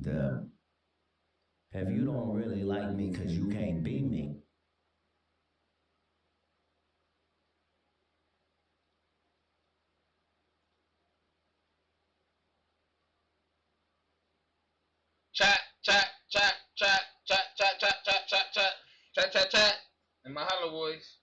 The if you don't really like me because you can't beat me. Chat, chat, chat, chat, chat, chat, chat, chat, chat, chat, chat, chat, chat. And my hollow voice.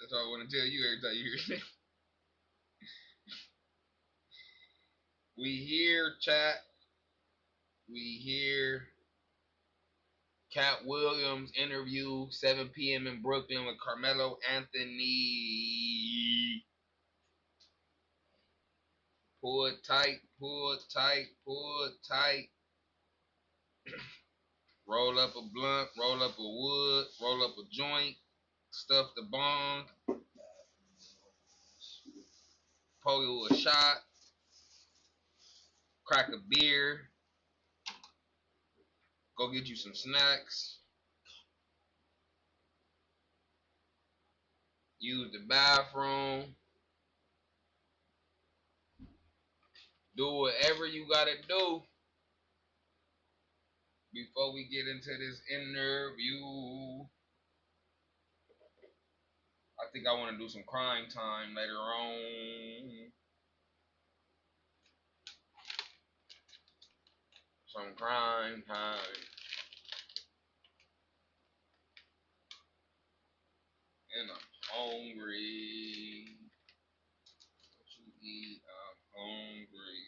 That's all I want to tell you every time you hear it. We here, chat. We here. Katt Williams interview, 7 p.m. in Brooklyn with Carmelo Anthony. Pull it tight, pull it tight, pull it tight. Roll up a blunt, roll up a wood, roll up a joint, stuff the bong, pour you a shot, crack a beer, go get you some snacks, use the bathroom, do whatever you gotta do before we get into this interview. I think I want to do some crime time later on. Some crime time. And I'm hungry. What you eat? I'm hungry.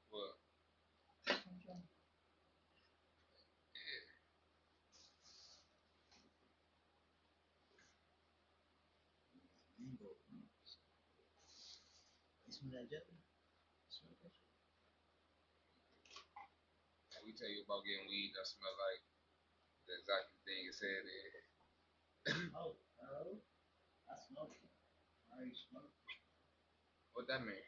What? We tell you about getting weed that smell like the exact thing it said it. What that mean?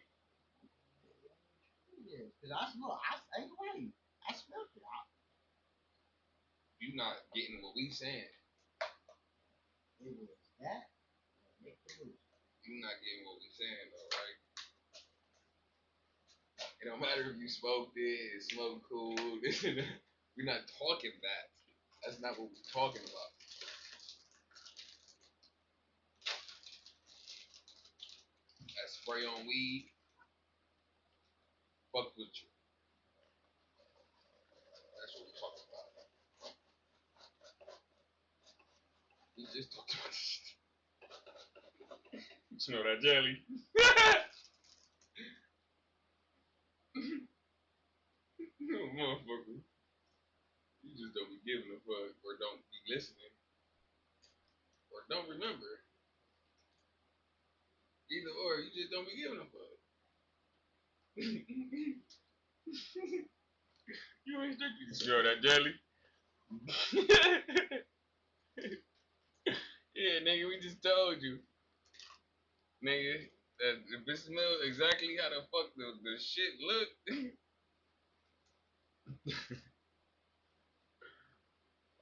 You not getting what we saying. You not getting what we saying though, right? It don't matter if you smoked it, smoke cool. We're not talking that. That's not what we're talking about. That spray on weed, fuck with you. That's what we're talking about. We just talked about this shit. You smell that jelly? Motherfucker. You just don't be giving a fuck, or don't be listening, or don't remember. Either or, you just don't be giving a fuck. You ain't strictly smell that jelly. Yeah, nigga, we just told you. Nigga, that if it smells exactly how the fuck the shit look.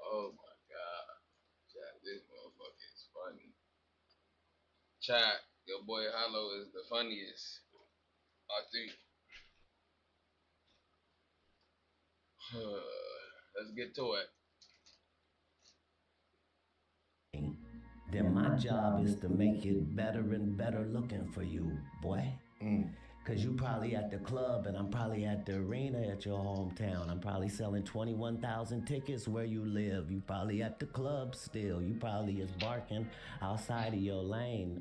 Oh my god. Chat, this motherfucker is funny. Chat, your boy Hollow is the funniest. I think. Let's get to it. then my job is to make it better and better looking for you, boy. Cause you probably at the club and I'm probably at the arena at your hometown. I'm probably selling 21,000 tickets where you live. You probably at the club still. You probably is barking outside of your lane.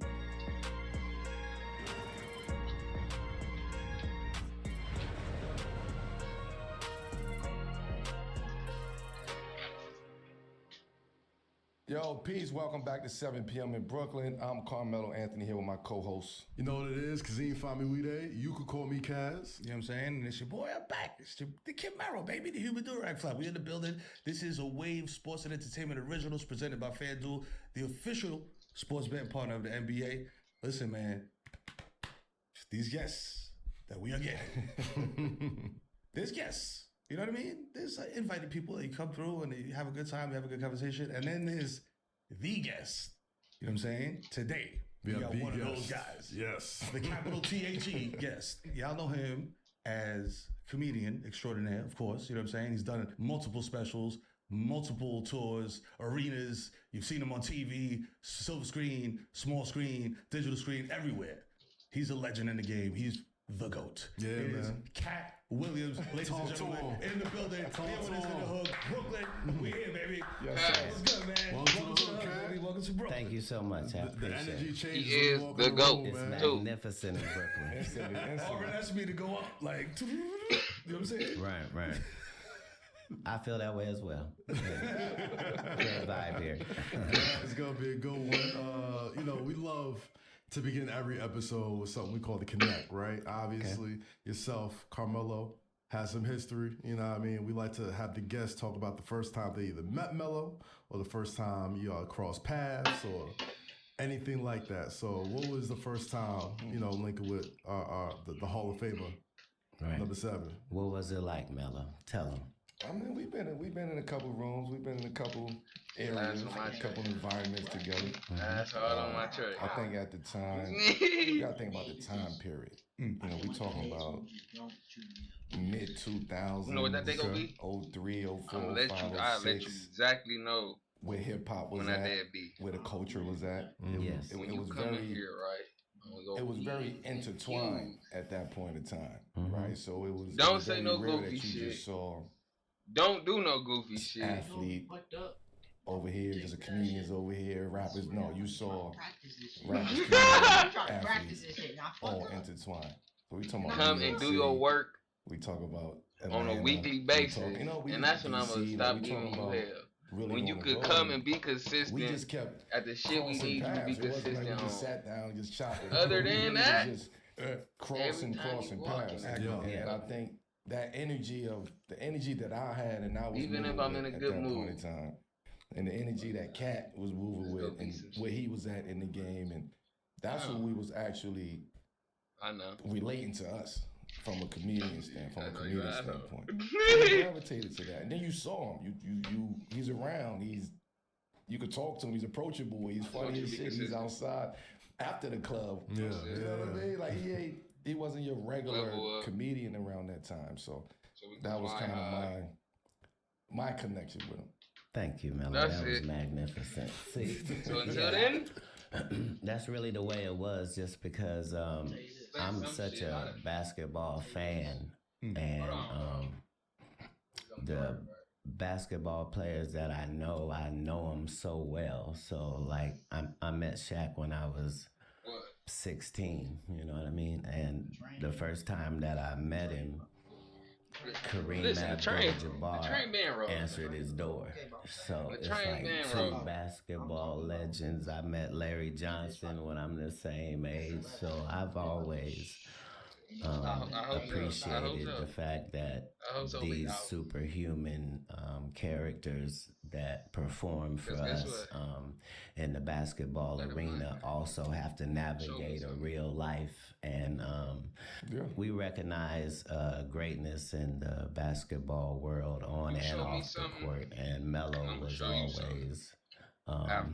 Yo, peace. Welcome back to 7 p.m. in Brooklyn. I'm Carmelo Anthony here with my co-host. You know what it is? Kazim Fami. You could call me Kaz. You know what I'm saying? And it's your boy, I'm back. It's the Kid Marrow, baby, the Human Durag Fly. We in the building. This is a Wave Sports and Entertainment Originals presented by FanDuel, the official sports betting partner of the NBA. Listen, man, these guests that we are getting, there's guests. You know what I mean? There's invited people that you come through and you have a good time, you have a good conversation. And then there's the guest. You know what I'm saying? Today, we got one of those guys. Yes. The capital THE guest. Y'all know him as comedian extraordinaire, of course. You know what I'm saying? He's done multiple specials, multiple tours, arenas. You've seen him on TV, silver screen, small screen, digital screen, everywhere. He's a legend in the game. He's the GOAT. Yeah, it man. Is Katt Williams, ladies and gentlemen, in the building. Here with us in the hood, Brooklyn. We here, baby. Yes, Hey, sir. what's good, man? Welcome to the hood, baby. Welcome to Brooklyn. Thank you so much. I The appreciate energy it. changes. He is when you walk the in GOAT. It's man. too. magnificent in Brooklyn. Instantly. Auburn asked me to go up, like, you know what I'm saying? Right. I feel that way as well. Good vibe here. It's gonna be a good one. We love to begin every episode with something we call the Connect, right? Obviously, yourself, Carmelo, has some history. You know what I mean? We like to have the guests talk about the first time they either met Melo or the first time you crossed paths or anything like that. So, what was the first time, linking with the Hall of Famer, Right. number 7? What was it like, Mello? Tell him. I mean, we've been in a couple rooms. We've been in a couple areas, a couple environments together. That's hard on my church. I think at the time, you gotta think about the time period. You know, we talking about mid 2000s. You know what that day gonna be? 03, 04, I'll 05, let you 06, exactly know where hip hop was when that at, day be. where the culture was at. Yes. It When you was come in very here, right? I'm gonna go it was very eat intertwined you. at that point in time, Mhm. right? So it was Don't it was say very no rare goofy that you shit. just saw Don't do no goofy shit. athlete over here, just a comedians over here, rappers. No, you saw rappers, comedians, athletes all intertwined. So we talking about Come New and York do City, your work we talk about on a Atlanta, weekly we basis. talk- we And that's when I'm DC, gonna stop we giving talking you about hell. really When you on the could road. come and be We consistent just kept at the shit we crossing need you to be paths. It wasn't consistent like we just on. sat down and just chopped it. Other We than really that, just every crossing time you walk paths. in Yeah. And I think that the energy that I had and I was Even moving if I'm with in a at good that point mood. in time, and the energy that Katt was moving Let's go with be and some where shit. he was at in the game, and that's what we was actually I know. relating to us from a comedian standpoint. I From know a you comedian right, I know. standpoint, we gravitated to that, and then you saw him. He's around. You could talk to him. He's approachable. He's funny as be shit. He's consistent. outside after the club. Yeah, You know what I mean? Like he wasn't your regular Level up. comedian around that time. So So we that can was fly kind of high. my connection with him. Thank you, Mello. That's That was it. magnificent. See, So until then, that's really the way it was, just because I'm some such shit out a of- basketball fan, and the basketball players that I know them so well. So like I met Shaq when I was what? 16, you know what I mean? And the first time that I met him, Kareem Listen, the train been Abdul-Jabbar rolling. answered his door. So The it's train like been two rolling. basketball legends. I met Larry Johnson when I'm the same age. So I've always I hope so. I hope appreciated so. the fact that I hope so, big these dog. superhuman characters that perform for Guess us what? in the basketball Let 'em arena mind. also have to navigate a something. real life, and Yeah. we recognize greatness in the basketball world on You and show me off the something, court, and Melo I'ma was show you something. always After.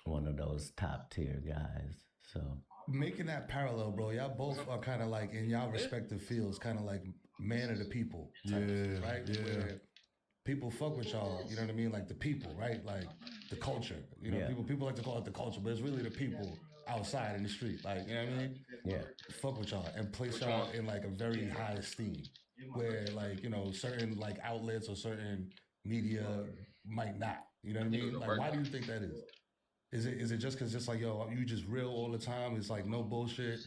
one of those top tier guys. So Making that parallel, bro, y'all both are kind of like, in y'all respective fields, kind of like man of the people. Yeah, Right? yeah. Where people fuck with y'all, you know what I mean? Like the people, right? Like the culture. You know, people like to call it the culture, but it's really the people outside in the street. Like, you know what I mean? Yeah. Fuck with y'all and place y'all in like a very high esteem. Where like, you know, certain like outlets or certain media might not. You know what I mean? Like why do you think that is? Is it just because it's like, yo, you just real all the time? It's like no bullshit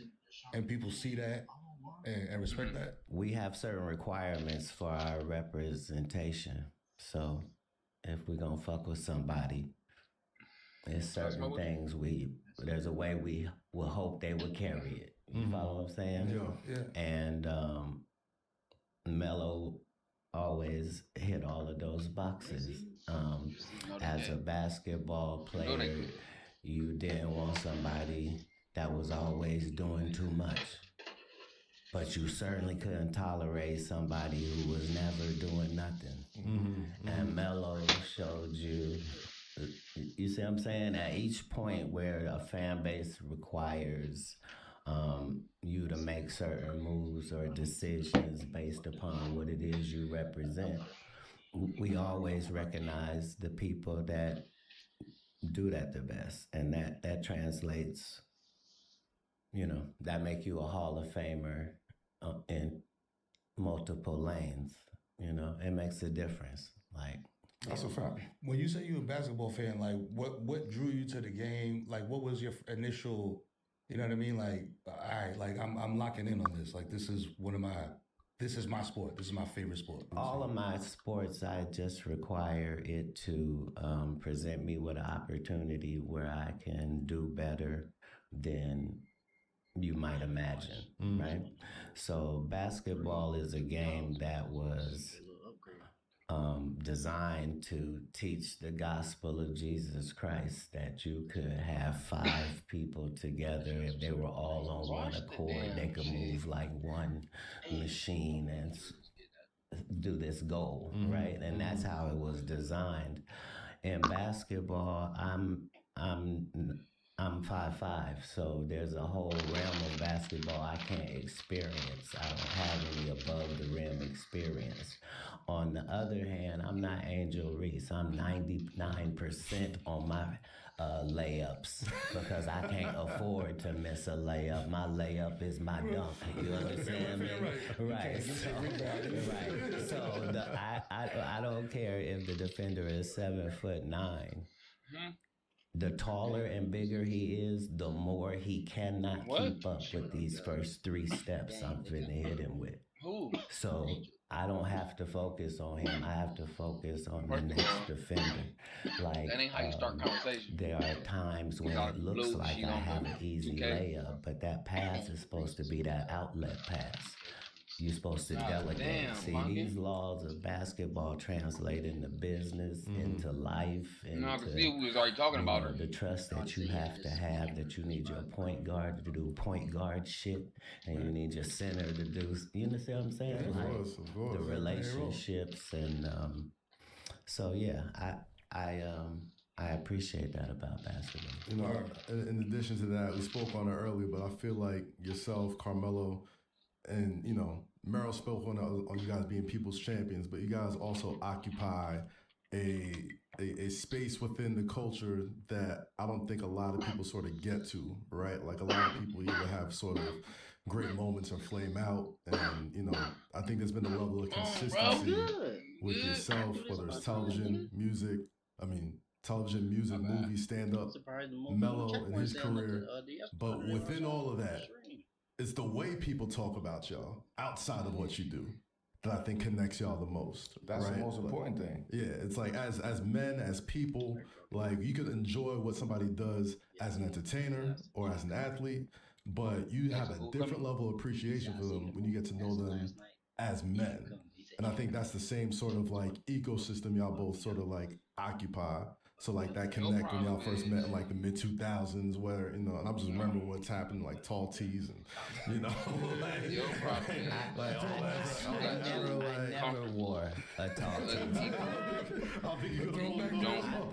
and people see that and respect that? We have certain requirements for our representation. So if we're going to fuck with somebody, there's certain things there's a way we will hope they would carry it. You follow what I'm saying? Yeah. And Melo always hit all of those boxes. As a basketball player, you didn't want somebody that was always doing too much. But you certainly couldn't tolerate somebody who was never doing nothing. And Melo showed you see what I'm saying? At each point where a fan base requires you to make certain moves or decisions based upon what it is you represent, we always recognize the people that do that the best. And that translates, you know, that make you a Hall of Famer in multiple lanes. You know, it makes a difference. Like, that's a fact. When you say you're a basketball fan, like what drew you to the game? Like what was your initial, you know what I mean? Like, all right, like I'm locking in on this. Like this is my sport. This is my favorite sport. All of my sports, I just require it to present me with an opportunity where I can do better than you might imagine, right? So basketball is a game that was designed to teach the gospel of Jesus Christ, that you could have 5 people together. If they were all on one accord, they could move like one machine and do this goal, right? And that's how it was designed. In basketball, I'm 5'5", so there's a whole realm of basketball I can't experience. I don't have any above the rim experience. On the other hand, I'm not Angel Reese. I'm 99% on my layups because I can't afford to miss a layup. My layup is my dunk. You understand me? Right. So I don't care if the defender is 7'9". The taller and bigger he is, the more he cannot keep up with these first 3 steps I'm finna hit him with. So I don't have to focus on him. I have to focus on the next defender. Like, that ain't how you start conversation. There are times when it looks like I have an easy layup, but that pass is supposed to be that outlet pass. You're supposed to delegate. See, these laws of basketball translate into business, into life, into I can see we was already talking about her. The trust that you have, that you need your point guard to do point guard shit, and you need your center to do. You understand what I'm saying? Of course. The relationships, and so yeah, I appreciate that about basketball. You know, in addition to that, we spoke on it earlier, but I feel like yourself, Carmelo, and, you know, Meryl spoke on you guys being people's champions, but you guys also occupy a space within the culture that I don't think a lot of people sort of get to, right? Like a lot of people either have sort of great moments or flame out, and, you know, I think there's been a level of consistency with yourself, whether it's television, music, movie, stand-up, Mello in his career, but within all of that, it's the way people talk about y'all outside of what you do that I think connects y'all the most. That's right? the most important thing. Yeah, it's like as men, as people, like you could enjoy what somebody does as an entertainer or as an athlete, but you have a different level of appreciation for them when you get to know them as men. And I think that's the same sort of like ecosystem y'all both sort of like occupy. So like that connect when y'all first met in like the mid 2000s, where, you know, and I'm just remembering what's happened, like tall tees and, you know, I never wore a tall tee.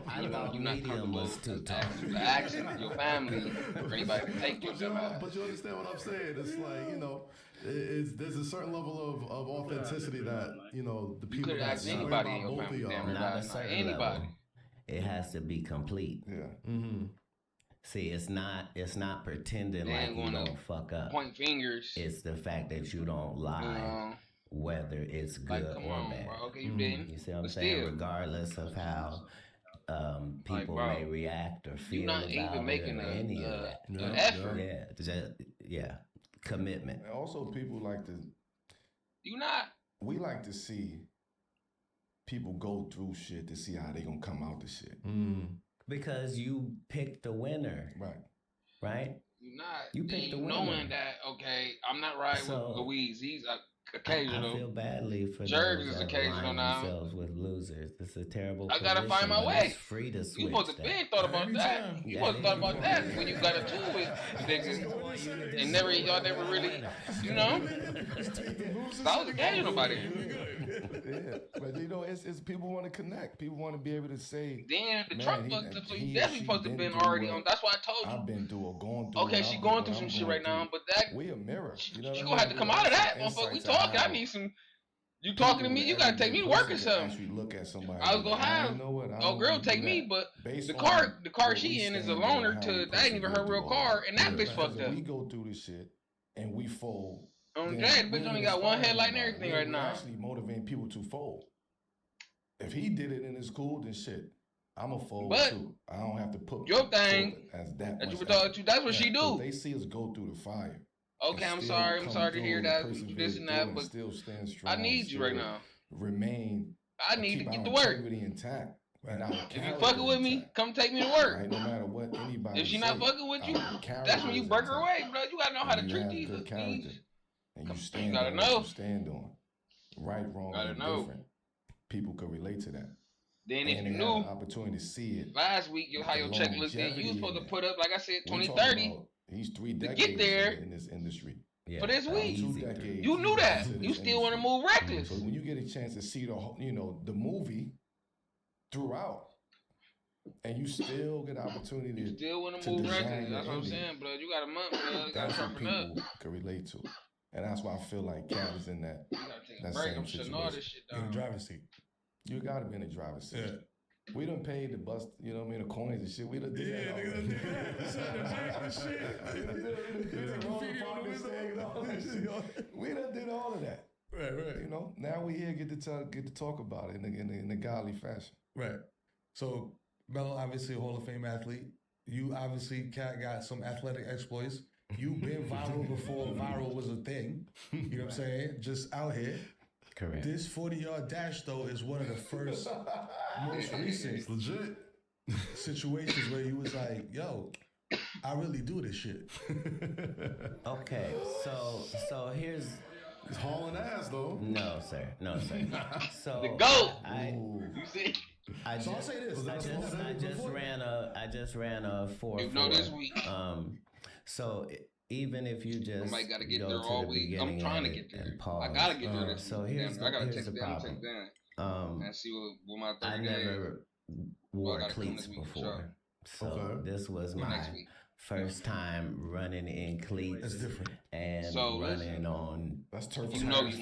I thought medium was too tall. Action, your family, or anybody can take you. But you understand what I'm saying? It's like, you know, there's a certain level of authenticity that the people could that ask swear anybody in about your both of family, damn y'all. near. Not a Not certain anybody. level. It has to be complete. Yeah. Mm-hmm. See, it's not pretending They like ain't you gonna don't fuck up. Point fingers. It's the fact that you don't lie, whether it's good Like, come or on, bad. bro. Okay, you didn't. You see what I'm But saying? still. Regardless of how people bro, may react or feel You're not about even it making or any of that. an effort. Yeah, commitment. And also, people like to. You not. We like to see people go through shit to see how they gonna come out the shit. Because you picked the winner, right? You not. You picked the winner. Knowing that, okay, I'm not right with Louise. He's occasional. I feel badly for Jerks those is that occasional align now. themselves with losers. It's a terrible I gotta position, find my but way. it's free to switch You supposed to that. be thought about that. You supposed to thought about that when you got into it with niggas and y'all never really, that was occasional about it. Yeah, but it's people want to connect. People want to be able to say. Then the truck fucked up, so you he or definitely she supposed to been been through already what on. That's why I told you. I've been through or going through. Okay, she going through some shit right now, but that we a mirror. She gonna have to come out of that, motherfucker. We talking. I need some. You talking to me? You gotta take me to work or something. Actually look at somebody. I was gonna have you know what? no girl take me, but the car she in is a loaner to that ain't even her real car, and that bitch fucked up. We go through this shit and we fold. On Jay, the bitch only got one headlight and everything right now. Actually motivating people to fold. If he did it and it's cool, then shit, I'm a fold too. I don't have to put your thing as that. You were talking to. That's what she do. They see us go through the fire. Okay, I'm sorry to hear that. This and that, but still stand strong. I need you right now. Remain. I need to get to work. Intact. If you fucking with me, come take me to work. Right, no matter what anybody. If she not fucking with you, that's when you break her away, bro. You gotta know how to treat these. And you stand. You gotta on know. What you stand on. Right, wrong, or different. People could relate to that. Then if and you they knew have an opportunity to see it. last week, how your checklist did, you was supposed to put up, like I said, 2030. He's 3 decades to get there in this industry. Yeah, for this week. 2 decades. You knew that. You still want to move reckless. So when you get a chance to see the movie throughout, and you still get an opportunity you still want to move reckless. That's what I'm saying, blood. You got a month, blood. You got to sharpen up. People can relate to. And that's why I feel like Katt is in that. You gotta take a break. I'm shutting all this shit down. In the driver's seat. You gotta be in the driver's seat. Yeah. We done paid the bus, the coins and shit. We done did that. We done did all of that. Right. Now we here get to talk about it in a godly fashion. Right. So Melo, obviously a Hall of Fame athlete. You obviously got some athletic exploits. You've been viral before viral was a thing. You know what I'm saying? Just out here. Correct. This 40-yard dash, though, is one of the first, most recent It's legit. situations where you was like, yo, I really do this shit. Okay, so here's... It's hauling ass, though. No, sir. So the GOAT. You see? I So I'll just, say this. I just ran a 4-4. This week. So even if you just I gotta get go there to all the week. beginning I'm trying to of get it there. and pause. I gotta get there. So here's I gotta the problem. And see what my 30 I never wore cleats before. So this was my first time running in cleats. That's different. And running on. That's turf. You might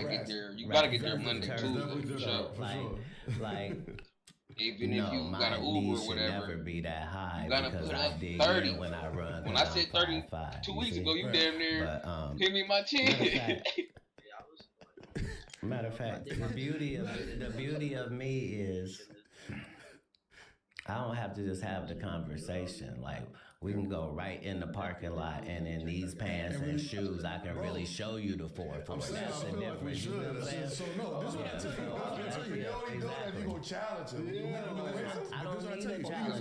get there. You gotta get there Monday, Tuesday, for sure. Like even if you got an Uber or whatever, never be that high you gotta because put I up dig 30. in when I run. When I said 30 2 weeks ago, you damn near hit me in my chin. Matter of fact, the beauty of me is I don't have to just have the conversation. Like we can go right in the parking lot, and in these pants and shoes, I can really show you the 4-4. That's the difference. You know what I'm saying? So no, this is what I tell you. You gonna challenge him. I don't need a challenge.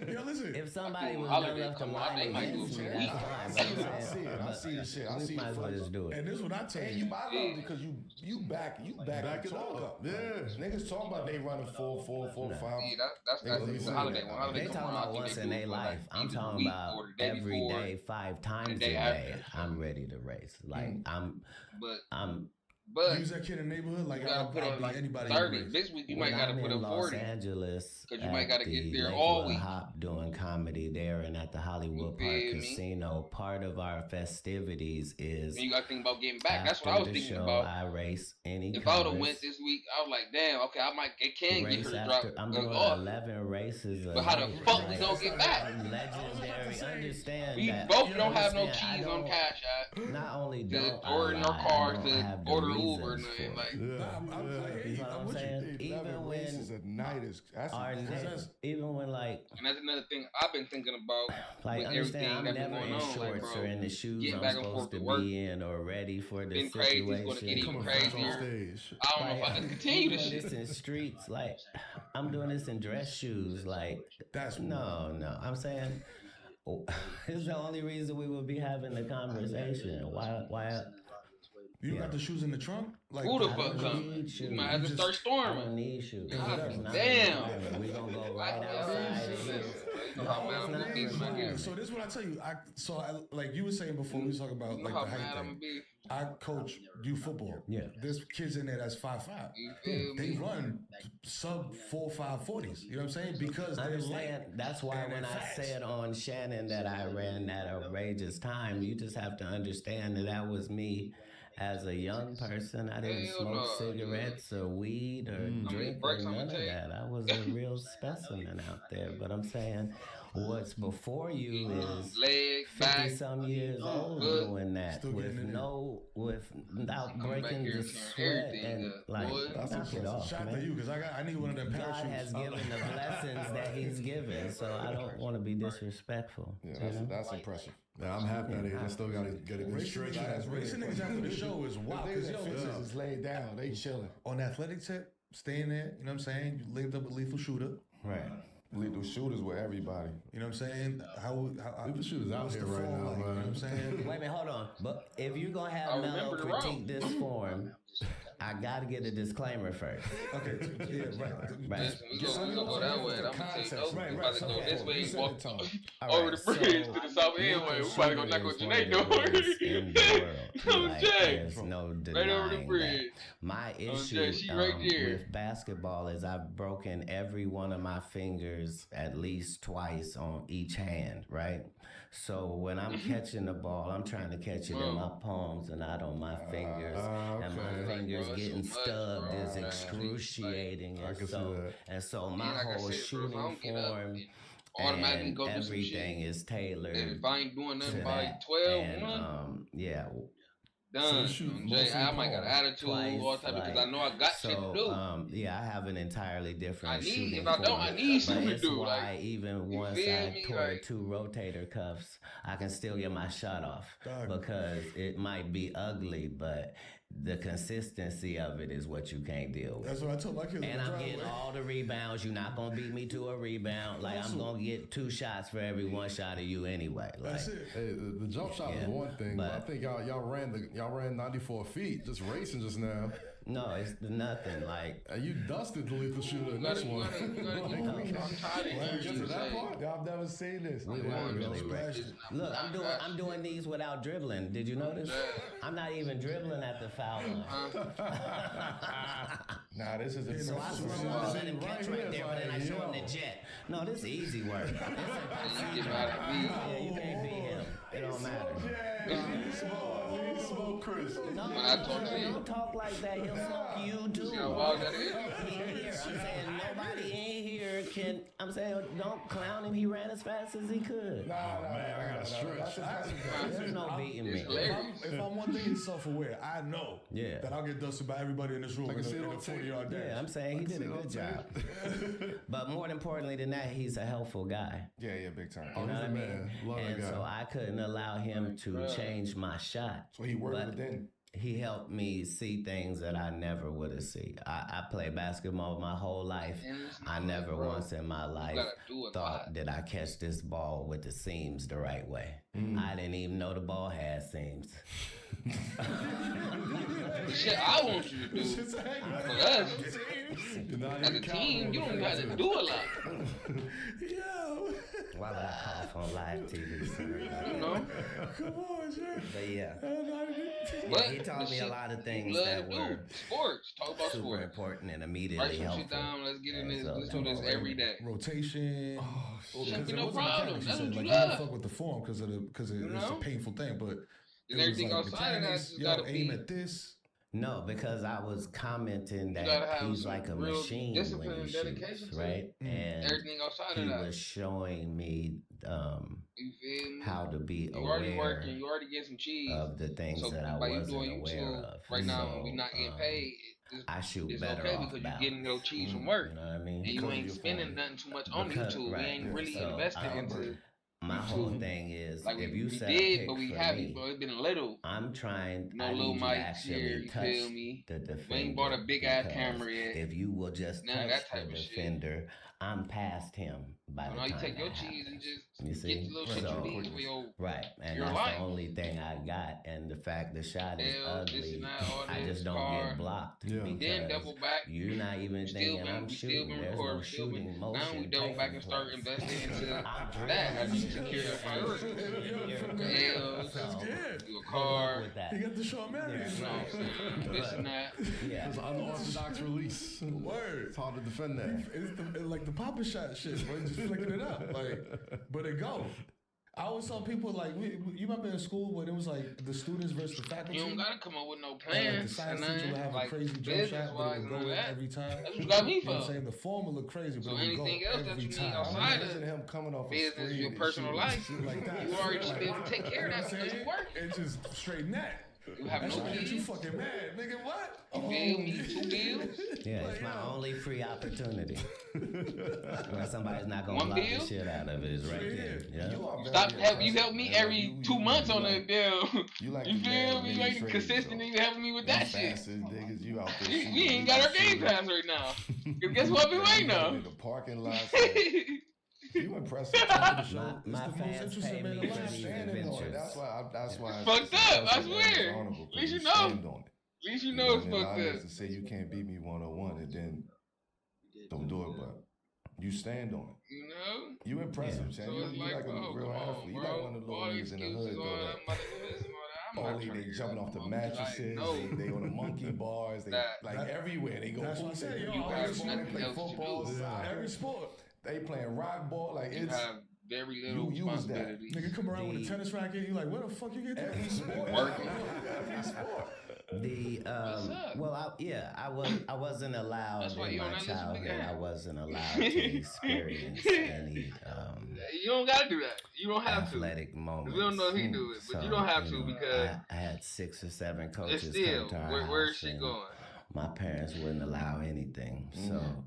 Yo, listen. If somebody was dumb enough to lie against me, I see the shit. I see might as well just do it. And this is what I tell you. I love it because you back the talk up. Yeah. Niggas talking about they running 4, 4, 4, 5. That's the holiday one. Holiday They talking about once in their life. I'm talking about every day, 5 times a day. I'm ready to race. Like I'm But use that kid in the neighborhood. Like you gotta I'll put up beat like anybody. 30. This week you when might gotta I'm put in up Los 40. Angeles, Cause you might at gotta get the there all Lakewood week. Hop doing comedy there and at the Hollywood You Park feel me? Casino, part of our festivities is And you gotta think about getting back. That's what I after was the thinking show, about. I race any If I would have comers. went this week, I was like, damn, okay, it can get Race her to drop after, I'm us doing off. 11 races a But how the night, fuck we like, gonna get back? legendary. Understand We that. both don't have no Understand, I keys on don't- Cash App Not only to don't I order no lie, I cars don't to have the order Uber or reasons nothing. for Like, it. Nah, I hear You you. know what I'm I'm with you. saying? 11 races a night is that's Our impressive. even when like and that's another thing I've been thinking about Like, with understand, everything I'm that been never going in on. shorts Like, bro, or in the shoes getting I'm back and supposed forth to to work be in or ready for the been crazy. It's gonna situation. get even Coming fresh on crazier. stage. I don't know if I can continue this doing shit. this in streets, like I'm doing this in dress shoes, like That's no. I'm saying it's the only reason we would be having the conversation. Why? You got the shoes in the trunk? Like Who the I fuck don't come? need You shoes. might have to You start just- I don't storming. need shoes. God It's not damn. a requirement. We gonna go right outside of here. You know how mad I'm gonna be when I get So this is what I tell you. Like you were saying before, we was talking about You know like how the mad height I'm gonna thing. be. I coach youth football. Yeah. There's kids in there that's 5'5". You feel They me? run sub 4.5 40s. You know what I'm saying? Because they're light. Understand? That's why and when they're I fast. said on Shannon that I ran that outrageous time, you just have to understand that was me as a young person. I didn't Hell smoke no, cigarettes or weed or drink or breaks I'ma none of take? that. I was a real specimen out there. But I'm saying what's before you is Leg, 50 back. some years old Good. doing that Still getting it in. without Coming back breaking here the and tearing sweat everything and up, like boy. knock it off, Shout out to man. you because I need one of them God parachutes. has given the blessings that He's given, so I don't want to be disrespectful. Yeah, you know? that's impressive. Yeah, I'm happy that I still got to get a good stretch. Racing niggas after the show is wild. They Because that fences is laid down. They chilling. on the athletic tip, staying there, you know what I'm saying? You linked up with Lethal Shooter. Right. Lethal shooters with everybody. You know what I'm saying? How Lethal Shooter's out what's here the right fall now, like, man. You know what I'm saying? Wait a minute, hold on. But if you're gonna I have Mello remember the route. critique this form, I gotta get a disclaimer first. Okay, yeah, right. Right. Listen, we gonna go that way. I'm gonna take notes. Right, We right. about to go this way, You walk set the tone. All over right, the bridge so to the south end way. We about to go knock on Janae door. in the world. Like, Jay. there's no Right over the denying bridge. that. My Jay, issue she right there. with basketball is I've broken every one of my fingers at least twice on each hand, right? So when I'm catching the ball, I'm trying to catch it in my palms and not on my fingers. And my okay. fingers Bro, it's getting so much, stubbed bro. is Man. excruciating. I And can see so, that. and so my Like I whole said, bro, if I shooting don't get up form and automatically and go do some everything shit. is tailored If I ain't doing to nothing by that. 12, And, 1, yeah, done. shoot Jay, mostly I might got palm, attitude, all type because I know I got shit to do. yeah, I have an entirely different I need- shooting if I don't, I form, need but something to it's do, why like, even you once feel I me? tore Like- 2 rotator cuffs, I can still get my shot off Dog. because it might be ugly, but the consistency of it is what you can't deal with. That's what I told my kids. And on the I'm getting driveway. all the rebounds. You're not gonna beat me to a rebound. Like I'm gonna get 2 shots for every 1 shot of you anyway. Like, That's it. Hey, the jump shot Yeah, is one thing, but I but- think y'all ran 94 feet just racing just now. no, it's nothing. Like And you dusted the Lethal Shooter in You this gotta one. get I'm tired of Get to you. that part? Y'all have never seen this. we Yeah. weren't really Splash. Look, I'm doing these without dribbling. Did you notice? I'm not even dribbling at the foul line. Nah, this is a So I swung on, let him catch right there, but then I show him the jet. No, this is easy work. This is You get mad at me. yeah, you can't beat him. It don't matter. Smoke Chris. No, When I talk to you. don't talk like that. He'll smoke you too. See how wild that is? He in here. I'm saying nobody in here can. I'm saying don't clown him. He ran as fast as he could. Man, I got to stretch. There's no beating me. It's hilarious. If I'm one thing self-aware, I know Yeah. that I'll get dusted by everybody in this room in a see it on 40-yard dash. Yeah, I'm saying he did a good job. But more importantly than that, he's a helpful guy. Yeah, big time. You know what I mean? man. Love that And guy. so I couldn't allow him to change my shot. So he worked But within. he helped me see things that I never would have seen. I played basketball my whole life. And it's I not never like, bro, once in my life gotta do a thought lot. that I catch this ball with the seams the right way. I didn't even know the ball had seams. The shit I want you to do for us You're not as a even team, counting you on don't the have to fact do a lot. Yo, Why would I cough on live TV, sir? You know? come on, But yeah. But He taught the me a shit lot of you things love that to do. were Sports. Talk about super sports. important and Write immediately some helpful. shit down. Let's get in And this. so Let's do this every day. Rotation. Shouldn't be it no wasn't problem. mechanics, That's you what said. you Like, you didn't love. fuck with the form because it's You a know? painful thing, but And it was everything like outside of that mechanics. just Yo, gotta aim be. at this. No, because I was commenting You gotta that have he's some like a real machine discipline when he and dedication shoots, to right? And everything outside of he that. was showing me You feel me? how to be You already aware working. You already get some cheese. of the things So that I by you wasn't doing aware YouTube of. right now, So, we not getting paid. I shoot It's better okay off because balance. you're getting your cheese from work, You know what I mean? and you Because of ain't your spending phone. nothing too much on Because- YouTube. right, We ain't really so, investing into. My whole thing is, Like if we you set a did, pick but we for haven't. me, But it's been little. I'm trying. No I little need you to mics actually here. You touch feel me? the defender. We ain't bought a big ass because camera yet. If you will just None of touch that type the of shit. defender, I'm past him by So the now you time take your that cheese and happens. just You get see? the little shit So- you need for your. Right, and Your that's life. the only thing I got. And the fact the shot is Hell, this ugly, and that, all I this just don't car. get blocked. Yeah. Then because double back. you're not even We still thinking been, I'm we still shooting. been There's recording. no Still been. shooting Now motion. we double back and taking start place. investing into I'm that. That's dreaming. secure priority. L's, So, good. do a good car. luck with that. He got the Shawn Marion. You know what I'm saying? This and that. Yeah. It's an unorthodox release. Word. It's hard to defend that. It's like the Papa Shot shit, bro. Just flicking it up, but it go. I always tell people like, you remember in school when it was like the students versus the faculty. You don't gotta come up with no And, like, plans. the science and teacher would have like a crazy jump business shot, but wise it would and go in that. every time. That's what you got me You know what I'm for. saying? The formula crazy, So but it would go anything else that every you need time. outside of Imagine him coming off a business, screen your and personal shooting life, shit like that. you already Like, been able to take care of that You know what because I'm you saying? work. It's just straight net. You have That no shit get you kids. fucking mad, nigga. What? You feel me? 2 bills. Yeah, Like, it's my yo. only free opportunity. Where somebody's not gonna One block bill? the shit out of it is right there. Yeah. You are very Stop help you impressive, help me man. every You- 2 months on like- the deal. You like You the man feel of me? many Like trades, consistent though. nigga helping me with Them that shit. fastest niggas, you out there We shooting ain't got our game shooting. pass right now. 'Cause guess what we waiting on? In the parking lot. You impressive. My It's the most fans interesting pay man me alive. for these Standing on it. adventures. That's why. Fucked up, I it's swear. honorable, 'cause At least you know. stand on it. At least you You know it's and a lot fucked of up. niggas to say you can't beat me 1-on-1 and then don't do it, but you stand on it. You know? You impressive, Yeah. Chan. So You it's you like, like a oh, real come on, athlete. You bro. like one of the little All niggas in the hood, excuses, though. all That I'm about to do this and all that. I'm all not they trying to jumping off the Like, mattresses. no. They on the monkey bars. They That- like that- everywhere. They go. that's what I hoop, said, they yo, play I have basketball, they nothing play else to football, do. soccer. Every sport. They playing rock ball. Like You it's have very little you use that. responsibility. Nigga come around with a The- tennis racket, you like, where the fuck you get that? every sport. Working. Every sport. The What's up? well, I wasn't allowed That's why in you my don't listen to childhood. God. I wasn't allowed to experience any You don't gotta do that. You don't have to. athletic moments. We don't know if he do it, but you don't have to because I had 6 or 7 it's coaches still come to our where's house, shit and going? my parents wouldn't allow anything. So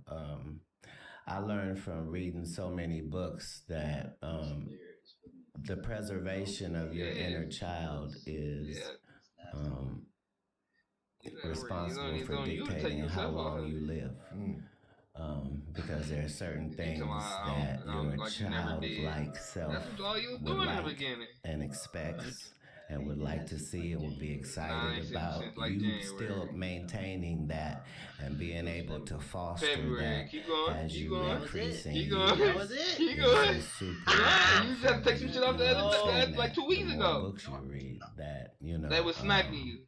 I learned from reading so many books that the preservation of your inner child is responsible for dictating how long you live. Because there are certain things that your childlike self That's all you was would doing in the like beginning. and expects and would like to see and would be excited Nice, about. since like You January. still maintaining that and being able to foster February. that Keep going. as Keep you going. increase in Keep going. years. That was it. Keep is going. a super Yeah, you just powerful have to take some shit off the thing. other Understand like 2 that weeks the ago. more books you read, that you know They was sniping you.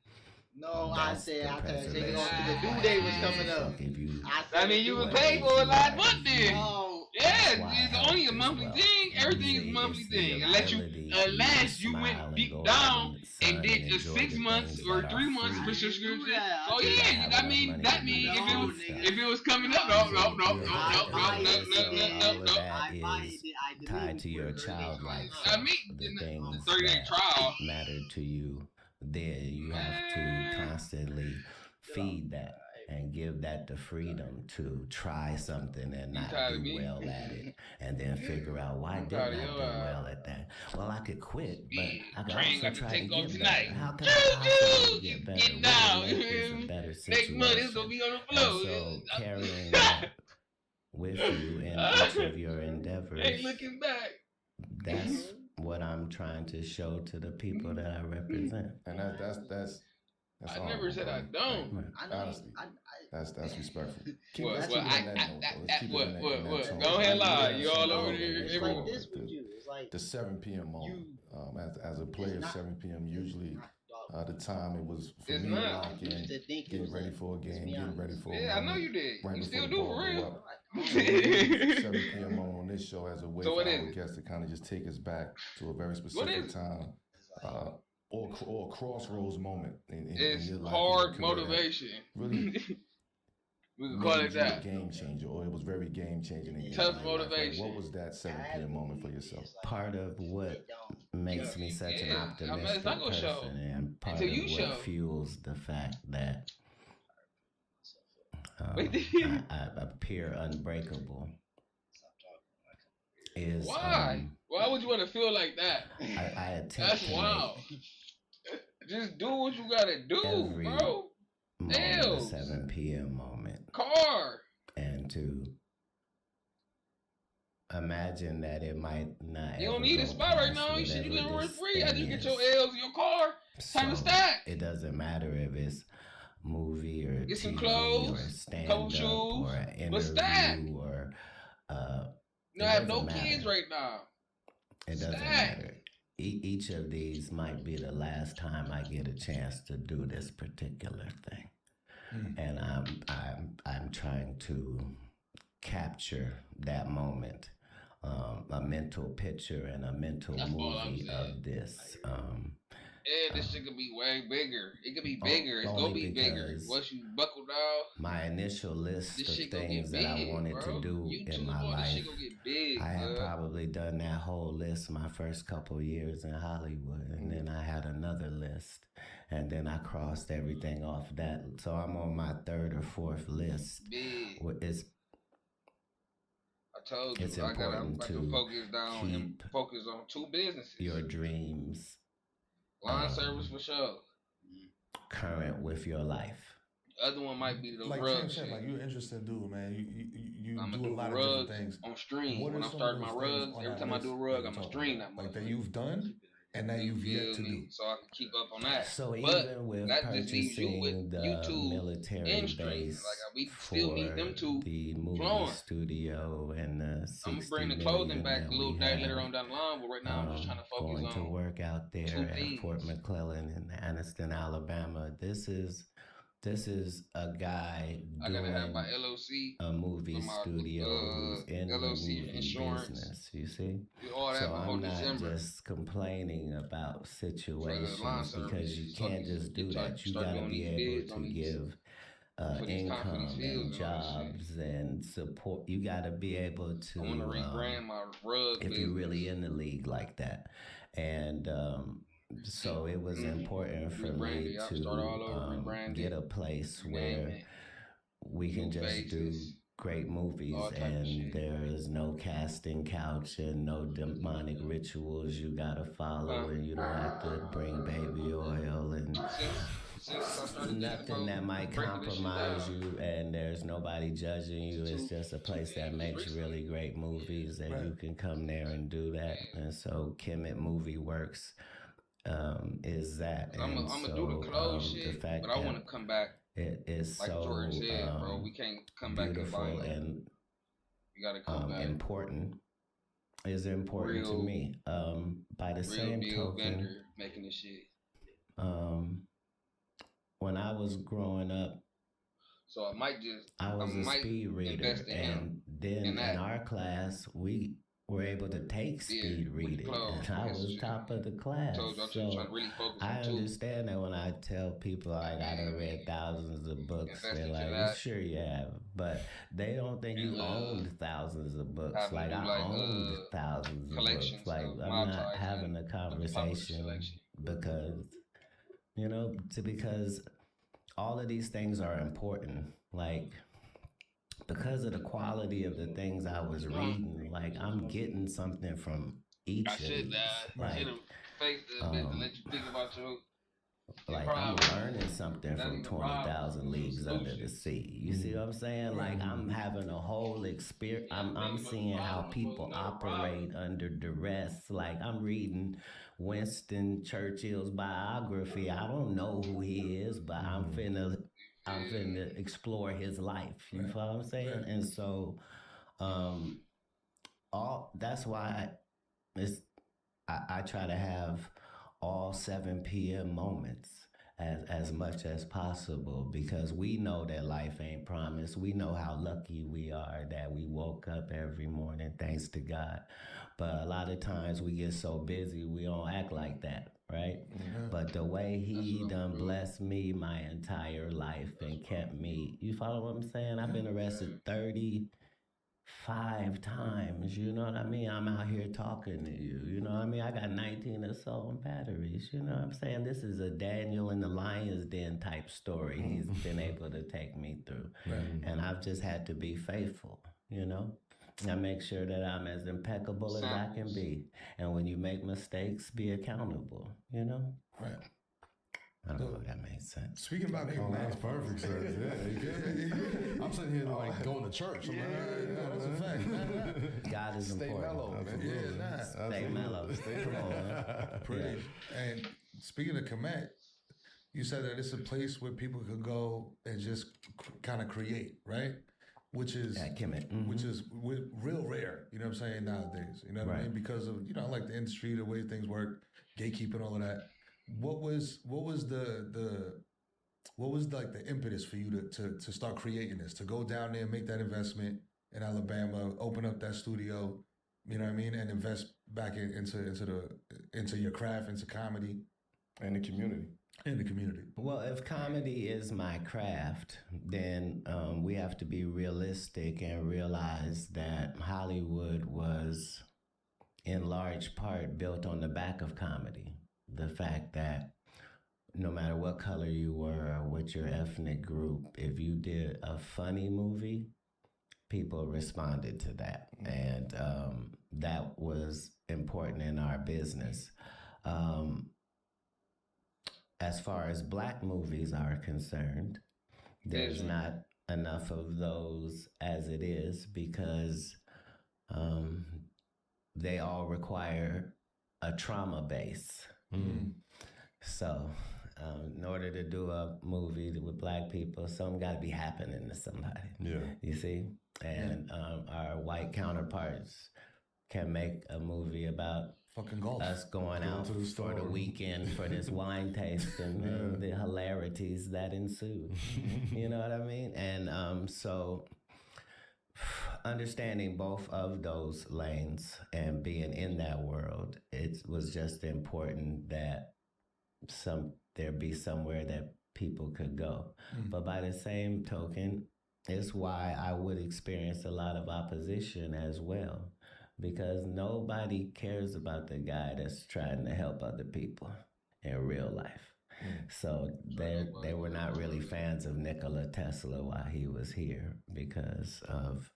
No, I that's said the I could take it preservation. off because the Yeah. due date was coming up. Fuck if you I mean, you was was paid for it last month then. Oh, Yeah, That's why it's health only a is monthly wealth. thing. Everything is a See, monthly it's the thing. ability Unless to you smile went and deep go down out in the sun and did and a enjoy 6 the months things or that 3 are months free. for subscription. Yeah, Oh I yeah, have I enough mean money that to mean do if it all was this stuff. if it was coming up, no. So All all of of I that is tied to your childlike self. mean, The the things 30-day that trial. matter to you, then you have to constantly feed that and give that the freedom to try something and not tired of do me? well at it, and then figure out why I'm didn't tired I of do your ass. well at that. Well, I could quit, but I could Train also got to try to take off get tonight. better. How can Choo-choo! I possibly get better? Get What down, would you make feel this a me? better Next situation? month it's gonna be on the And floor. so carrying that with you in each of your endeavors, Ain't looking back. that's what I'm trying to show to the people that I represent. And that's That's I never said I don't. Like, I know. honestly, that's respectful. Keep What? let's What? keep it in that note, though. Let's keep it in that tone. Go ahead, lie. Yeah, You all so, over there. It's Everywhere. like this with you. It's like the 7 p.m. moment. As a player, not- 7 p.m. usually the time it was for It's me not. to lock in, used to think it getting was ready like, for a game, let's be getting honest. ready for a Yeah, I know moment, you did. right You before still the do ball for go real. up. So we use 7 p.m. moment on this show as a way So for what our is it? guests to kind of just take us back to a very is specific it? time. Or crossroads moment in It's your life. hard in your career that motivation. Really We can call made it you a that. game changer, or it was very game changing in your Tough life. motivation. Like, what was that 7 p.m. moment for yourself? Part of what makes me such an Yeah, I mean, it's optimistic not gonna show person, and part until of you what show. fuels the fact that Wait. I appear unbreakable is Why? Why would you want to feel like that? I attempt That's to wild. Just do what you gotta do, every bro. make moment a Nails. 7 p.m. moment, Car. and to imagine that it might not. You don't ever need a go spot right past now. You should you whatever live rent this free. After you thing get your is. L's in your car, time to So, stack. it doesn't matter if it's movie or Get some TV clothes, or stand couple up shoes, or an but stack. interview or You it have no doesn't kids matter. right now. It doesn't Stack. matter. Each of these might be the last time I get a chance to do this particular thing, and I'm trying to capture that moment, a mental picture and a mental That's all I'm movie saying. of this. Yeah, this shit could be way bigger. It could be bigger. It's only gonna be bigger. because Once you buckle down, My initial list this of shit gonna things get that I big, wanted bro. to do You in too my long, this life, shit gonna get big, I had bud. probably done that whole list my first couple years in Hollywood, and then I had another list, and then I crossed everything off that. So I'm on my third or fourth list. Big. It's I told you, it's I'm important about to to focus down and keep focus on two businesses. your dreams Line service for sure. current with your life. The other one might be the Like rug Tim shit. said, like you're an interesting dude, man. You I'm do gonna a do lot of different rugs things. on stream. What When are I'm some starting of my those things rugs, on every that time I do a list rug, that I'm you're gonna talking stream about? that Like that motherfucker. you've done and that You you've yet feel to me? do. So I can keep up on that. So But even with that just leaves you with purchasing the YouTube military and stream. base Like we still need for them two the movie flowing. studio and the I'm 60 gonna bring the million clothing back that a little we day later have, on down the line, but right now I'm just trying to focus going to on work out there two at things. Fort McClellan in Anniston, Alabama. This is a guy I gotta have my doing LLC a movie for my studio who's in the LLC movie insurance. business. You see, Do all that so before I'm not December. just complaining about situations line because you service. can't So just do you that. You start gotta doing be these able bids on to these- give for these income companies, fields and and all that shit. jobs and support. You gotta be able to. I want to rebrand my rug if business. you're really in the league like that, and so it was important for Rebrand me it. I'll to start all over, rebrand get it, a place rename where it, we can new just do faces, great movies all type of and shit. there is no casting couch and no demonic rituals you gotta follow, and you don't have to bring baby oil and Since I started nothing that might breaking this shit compromise down. you, and there's nobody judging you. It's just a place that makes really great movies, and you can come there and do that. And so Kemet Movie Works is that. I'm And gonna so do the clothes the shit, fact but I that want to come back it is like so Jordan said, bro. We can't come back and beautiful violate. and You gotta come back. important is important to Real- me. By the Real same deal token, vendor making this shit. when I was growing up, So I might just I was a might speed reader, invest in him and then in that. in our class we were able to take speed with the reading, clothes, and I yes, was shit. top of the class. told you I'm So trying to really focus I on two. understand that when I tell people like I done read thousands of books, Invest they're into like, that. "Sure you have," but they don't think you And, owned thousands of books. having Like to do, I like, owned thousands of collections books. Like of I'm not multis having a and popular conversation selection. because because all of these things are important. Like, because of the quality of the things I was reading, like I'm getting something from each I of should these. have faced it a bit to let you think about your Like problem. I'm learning something That from ain't the 20,000 problem. Leagues Under the Solutions. Sea. You see what I'm saying? Like I'm having a whole experience. I'm seeing how people operate under duress. Like I'm reading Winston Churchill's biography. I don't know who he is, but I'm finna explore his life. You follow what I'm saying? Right. And so, that's why I try to have all 7 p.m. moments as much as possible, because we know that life ain't promised. We know how lucky we are that we woke up every morning, thanks to God. But a lot of times we get so busy, we don't act like that, right? But the way he done blessed me my entire life and kept me, you follow what I'm saying? I've been arrested 35 times, you know what I mean? I'm out here talking to you, you know what I mean? I got 19 assault batteries, you know what I'm saying? This is a Daniel in the Lion's Den type story he's been able to take me through. And I've just had to be faithful, you know? I make sure that I'm as impeccable as I can be. And when you make mistakes, be accountable, you know? Right. I don't know if that made sense. Speaking about Oh, that's perfect sense. Yeah. I'm sitting here like going to church. I'm like, that's a fact. God is Stay important. mellow, man. Yeah, Stay mellow. Come on, man. Pretty. And speaking of Katt, you said that it's a place where people could go and just kind of create, right? Which is which is real rare, you know what I'm saying, nowadays. You know what I mean? Because of, you know, like the industry, the way things work, gatekeeping, all of that. What was the like the impetus for you to start creating this, to go down there and make that investment in Alabama, open up that studio, you know what I mean, and invest back into your craft, into comedy And the community. in the community? Well, if comedy is my craft, then we have to be realistic and realize that Hollywood was in large part built on the back of comedy. The fact that no matter what color you were or what your ethnic group, if you did a funny movie, people responded to that. And that was important in our business. As far as Black movies are concerned, there's not enough of those as it is, because they all require a trauma base. So in order to do a movie with Black people, something got to be happening to somebody. Yeah. You see? And our white counterparts can make a movie about Fucking golf. us going out to the for the store. weekend for this wine tasting and the hilarities that ensued. You know what I mean? And so understanding both of those lanes and being in that world, it was just important that there be somewhere that people could go. But by the same token, it's why I would experience a lot of opposition as well, because nobody cares about the guy that's trying to help other people in real life. So they were not really fans of Nikola Tesla while he was here, because of,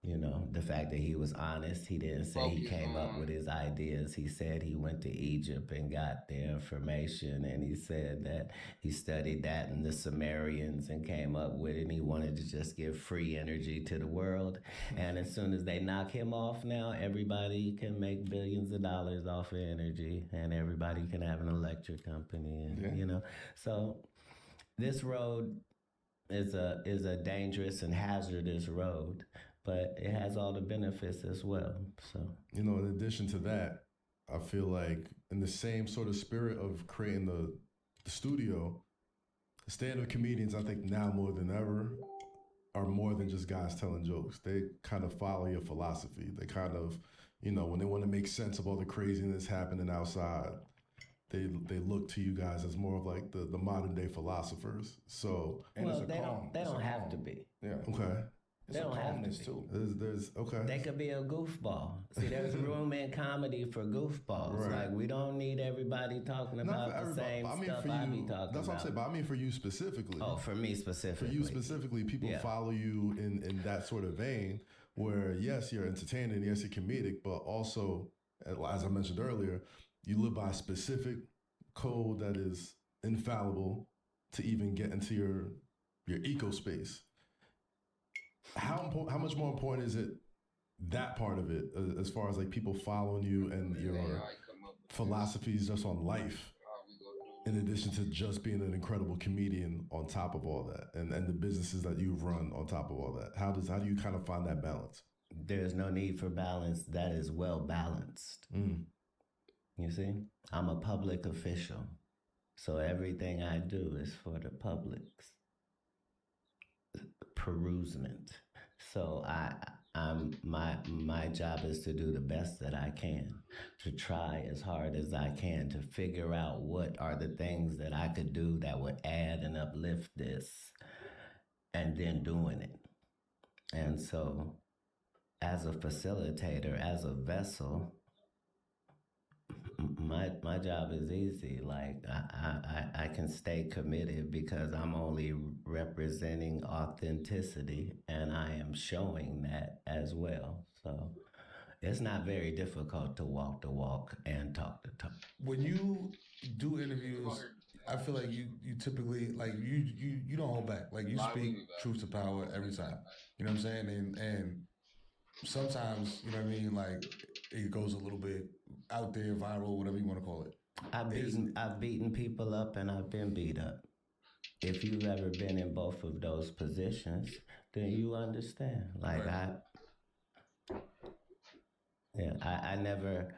you know, the fact that he was honest. He didn't say he came up with his ideas. He said he went to Egypt and got the information, and he said that he studied that in the Sumerians and came up with it, and he wanted to just give free energy to the world. And as soon as they knock him off now, everybody can make billions of dollars off of energy, and everybody can have an electric company, and you know. So this road is a dangerous and hazardous road, but it has all the benefits as well. So, you know, in addition to that, I feel like in the same sort of spirit of creating the studio, stand-up comedians, I think now more than ever, are more than just guys telling jokes. They kind of follow your philosophy. They kind of, you know, when they want to make sense of all the craziness happening outside, they look to you guys as more of like the modern day philosophers. So, And well, it's a they don't have to be. Yeah. okay. It's They a don't have to calmness be. too. There's okay. They could be a goofball. See, there's room in comedy for goofballs. Right. Like, we don't need everybody talking Not about for the everybody, same but I mean stuff for I be you. talking That's what I'm about. saying. But I mean for you specifically. Oh, for me For specifically. you specifically, people Yeah. follow you in that sort of vein where, yes, you're entertaining, yes, you're comedic, but also, as I mentioned earlier, you live by a specific code that is infallible to even get into your eco space. How much more important is it, that part of it, as far as like people following you and your philosophies just on life, How we go through. in addition to just being an incredible comedian on top of all that, and the businesses that you've run on top of all that? How do you kind of find that balance? There's no need for balance. That is well balanced. You see, I'm a public official, so everything I do is for the public's perusement. So my job is to do the best that I can, to try as hard as I can to figure out what are the things that I could do that would add and uplift this, and then doing it. And so, as a facilitator, as a vessel, my job is easy. Like I can stay committed because I'm only representing authenticity, and I am showing that as well. So it's not very difficult to walk the walk and talk the talk. When you do interviews, I feel like you typically like you don't hold back. Like you speak truth to power every time. You know what I'm saying? And sometimes, you know what I mean, like it goes a little bit out there, viral, whatever you want to call it. I've beaten people up and I've been beat up. If you've ever been in both of those positions, then you understand. Like I never,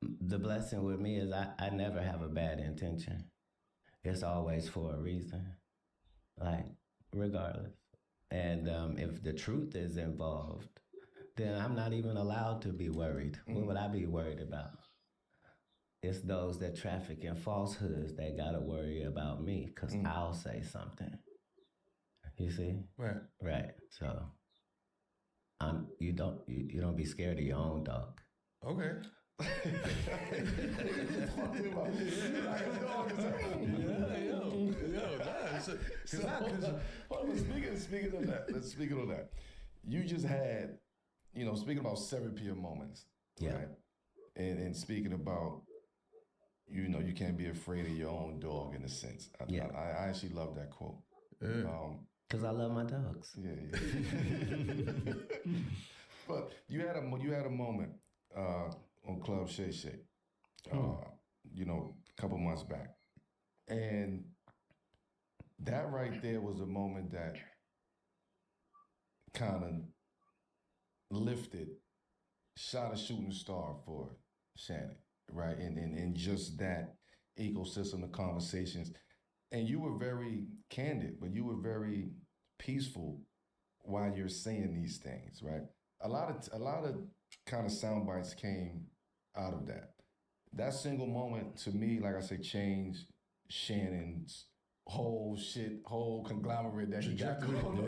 the blessing with me is I never have a bad intention. It's always for a reason, like regardless. And if the truth is involved, then I'm not even allowed to be worried. What would I be worried about? It's those that traffic in falsehoods that gotta worry about me, because I'll say something. You see? Right. So you don't be scared of your own dog. Okay. Speaking of that, you just had, speaking about Serapia moments, right? And speaking about, you can't be afraid of your own dog in a sense. I actually love that quote. Because I love my dogs. Yeah. But you had a moment on Club Shay Shay, a couple months back, and that right there was a moment that kind of lifted, shot a shooting star for Shannon, right? And just that ecosystem of conversations. And you were very candid, but you were very peaceful while you're saying these things, right? A lot of kind of sound bites came out of that. That single moment to me, like I say, changed Shannon's whole conglomerate that he got going on.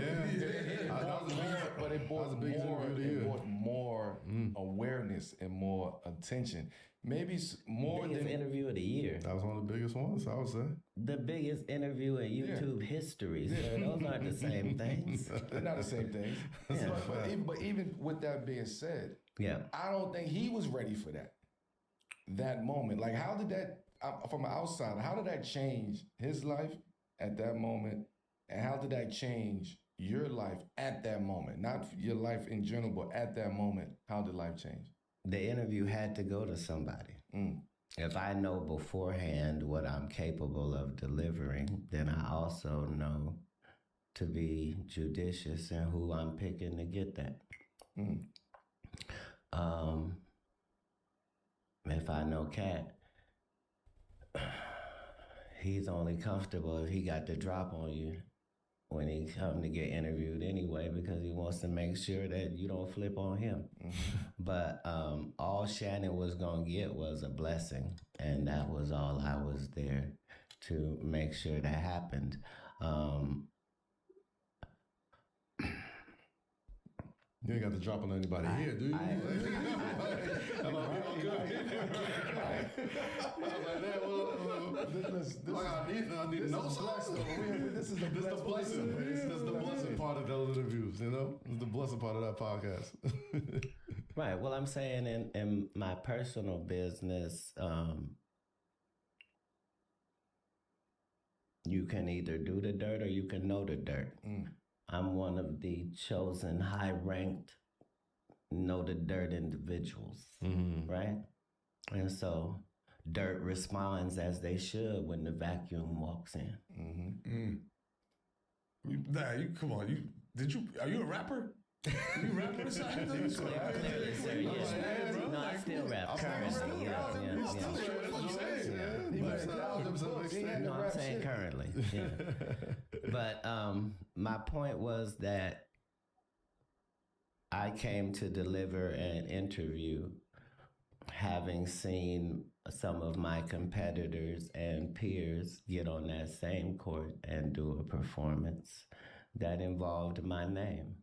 But it brought more awareness and more attention. Maybe more biggest than interview of the year. That was one of the biggest ones, I would say. The biggest interview in YouTube history. So those aren't the same things. They're not the same things. Yeah. But even with that being said, Yeah. I don't think he was ready for that moment. Like, how did that, from an outsider, how did that change his life at that moment? And how did that change your life at that moment? Not your life in general, but at that moment, how did life change? The interview had to go to somebody. If I know beforehand what I'm capable of delivering, then I also know to be judicious in who I'm picking to get that. If I know Katt, he's only comfortable if he got the drop on you when he come to get interviewed anyway, because he wants to make sure that you don't flip on him. But all Shannon was gonna get was a blessing, and that was all I was there to make sure that happened. You ain't got to drop on anybody here, do you? I need to know something. This is the blessing. This is the blessing part of those interviews, you know? This is the blessing part of that podcast. Right. Well, I'm saying in my personal business, you can either do the dirt or you can know the dirt. I'm one of the chosen high-ranked know the dirt individuals, right? And so dirt responds as they should when the vacuum walks in. Nah, you come on. Are you a rapper? You rap on the side? Clearly, sir, yes. No, I still rap currently. Yeah. No, I'm saying currently. Yeah. But my point was that I came to deliver an interview having seen some of my competitors and peers get on that same court and do a performance that involved my name.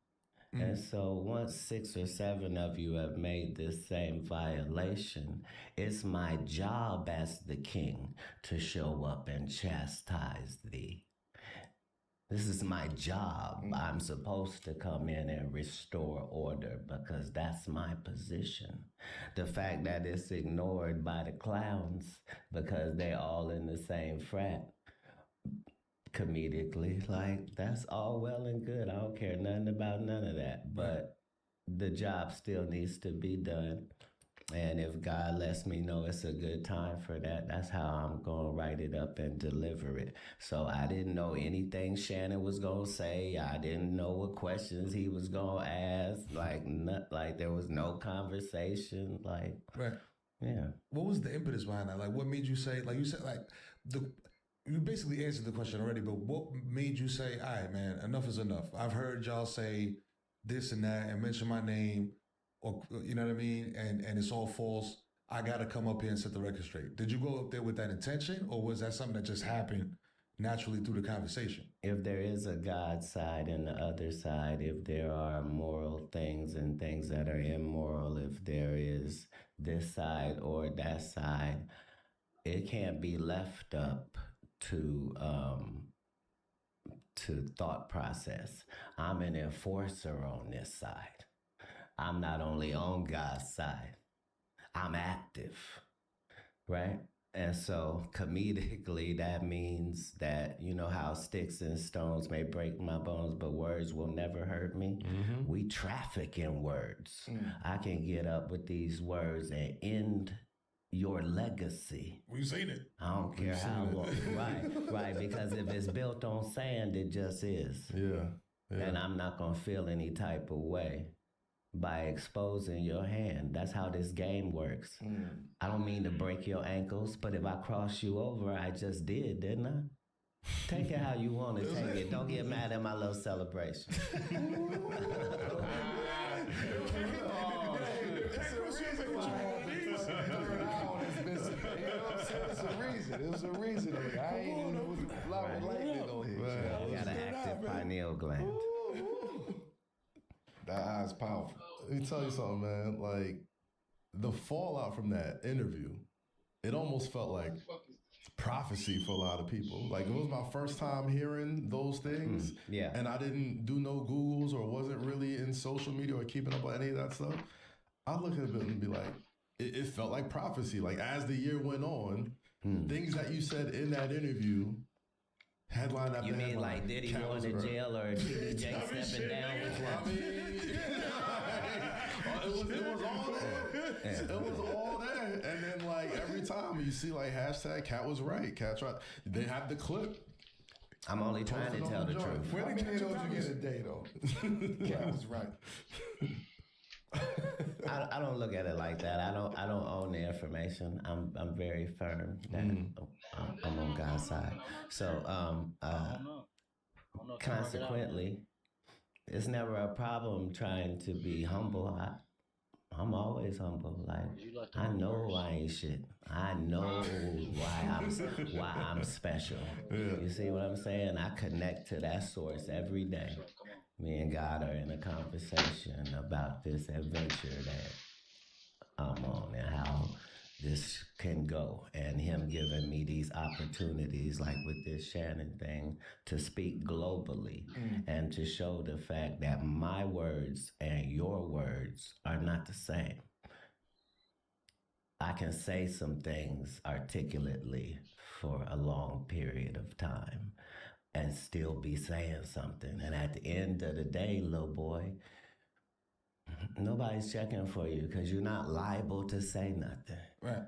And so once 6 or 7 of you have made this same violation, it's my job as the king to show up and chastise thee. This is my job. I'm supposed to come in and restore order because that's my position. The fact that it's ignored by the clowns because they're all in the same frat, comedically, like, that's all well and good. I don't care nothing about none of that. But the job still needs to be done. And if God lets me know it's a good time for that, that's how I'm going to write it up and deliver it. So I didn't know anything Shannon was going to say. I didn't know what questions he was going to ask. Like there was no conversation. Like, Right. yeah. What was the impetus behind that? Like, what made you say, like you said, like, you basically answered the question already, but what made you say, all right, man, enough is enough? I've heard y'all say this and that and mention my name, or, you know what I mean? And it's all false. I got to come up here and set the record straight. Did you go up there with that intention, or was that something that just happened naturally through the conversation? If there is a God side and the other side, if there are moral things and things that are immoral, if there is this side or that side, it can't be left up to thought process. I'm an enforcer on this side. I'm not only on God's side, I'm active, right? And so comedically, that means that, you know how sticks and stones may break my bones, but words will never hurt me. We traffic in words. I can get up with these words and end your legacy. We've seen it. I don't care how long. Right. Because if it's built on sand, it just is. Yeah. And I'm not going to feel any type of way by exposing your hand. That's how this game works. I don't mean to break your ankles, but if I cross you over, I just did, didn't I? Take it how you want to take it. Don't get mad at my little celebration. It was a reason. I ain't even know what lightning on here. I got an active pineal gland. That eye's powerful. Let me tell you something, man. Like, the fallout from that interview, it almost felt like prophecy for a lot of people. Like, it was my first time hearing those things. Yeah. And I didn't do no Googles or wasn't really in social media or keeping up with any of that stuff. I look at it and be like, it felt like prophecy. Like, as the year went on, things that you said in that interview, headline after You headline. mean like Diddy going to jail or TD Jakes stepping down with I mean, it was all there. It was all there. And then, like, every time you see, like, hashtag Katt was right. Katt tried. They have the clip. I'm only trying to tell the truth. How many of those you get a day, though? Cat was right. I don't look at it like that. I don't own the information. I'm very firm that I'm on God's side. So consequently, it's never a problem trying to be humble. I'm always humble. Like, I know I ain't shit. I know why I'm special. You see what I'm saying? I connect to that source every day. Me and God are in a conversation about this adventure that I'm on and how this can go, and him giving me these opportunities, like with this Shannon thing, to speak globally and to show the fact that my words and your words are not the same. I can say some things articulately for a long period of time and still be saying something. And at the end of the day, little boy, nobody's checking for you because you're not liable to say nothing. Right.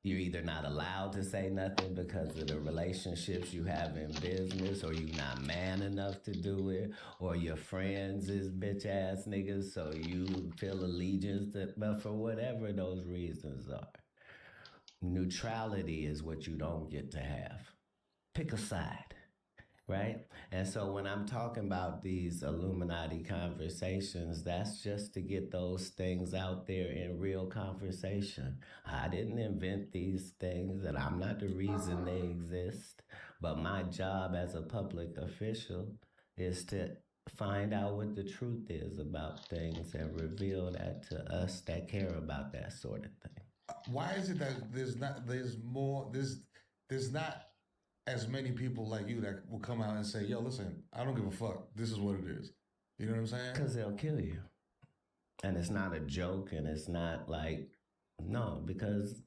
You're either not allowed to say nothing because of the relationships you have in business, or you're not man enough to do it, or your friends is bitch ass niggas, so you feel allegiance to, but for whatever those reasons are, neutrality is what you don't get to have. Pick a side. Right? And so when I'm talking about these Illuminati conversations, that's just to get those things out there in real conversation. I didn't invent these things, and I'm not the reason they exist. But my job as a public official is to find out what the truth is about things and reveal that to us that care about that sort of thing. Why is it that there's not as many people like you that will come out and say, yo, listen, I don't give a fuck. This is what it is. You know what I'm saying? Because they'll kill you. And it's not a joke, and it's not like, no, because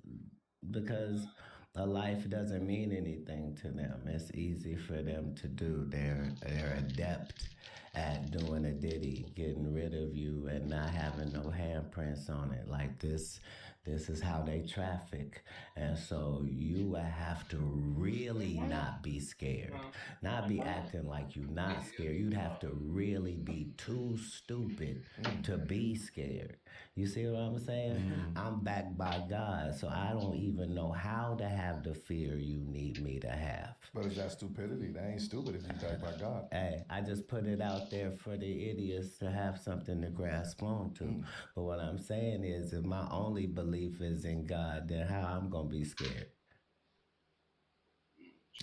a life doesn't mean anything to them. It's easy for them to do. They're adept at doing a ditty, getting rid of you and not having no handprints on it. Like this is how they traffic. And so you have to really not be scared. Not be acting like you're not scared. You'd have to really be too stupid to be scared. You see what I'm saying? I'm backed by God, so I don't even know how to have the fear you need me to have. But is that stupidity? That ain't stupid if you backed by God. Hey, I just put it out there for the idiots to have something to grasp onto. But what I'm saying is, if my only belief is in God, then how I'm gonna be scared?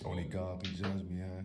Only God can judge me, huh?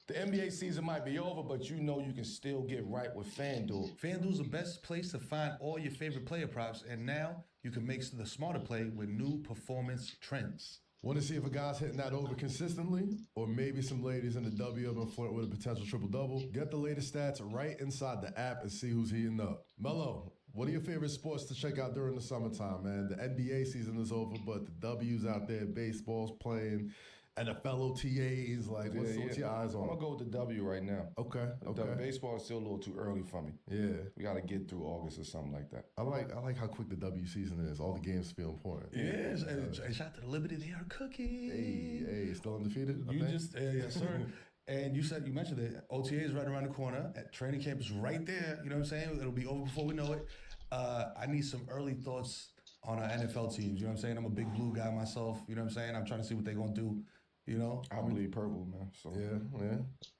The NBA season might be over, but you know you can still get right with FanDuel. FanDuel's the best place to find all your favorite player props, and now you can make the smarter play with new performance trends. Want to see if a guy's hitting that over consistently? Or maybe some ladies in the W have been flirting with a potential triple-double? Get the latest stats right inside the app and see who's heating up. Mello, what are your favorite sports to check out during the summertime, man? The NBA season is over, but the W's out there, baseball's playing, NFL OTAs, like what's your eyes on? I'm gonna go with the W right now. Okay. Baseball is still a little too early for me. Yeah. We gotta get through August or something like that. I like how quick the W season is. All the games feel important. Yes, and shout out to the Liberty, they are cooking. Hey, still undefeated? Yes, sir. And you mentioned it. OTA is right around the corner. Training camp is right there. You know what I'm saying? It'll be over before we know it. I need some early thoughts on our NFL teams. You know what I'm saying? I'm a big blue guy myself. You know what I'm saying? I'm trying to see what they're gonna do. You know, I believe purple, man. So yeah.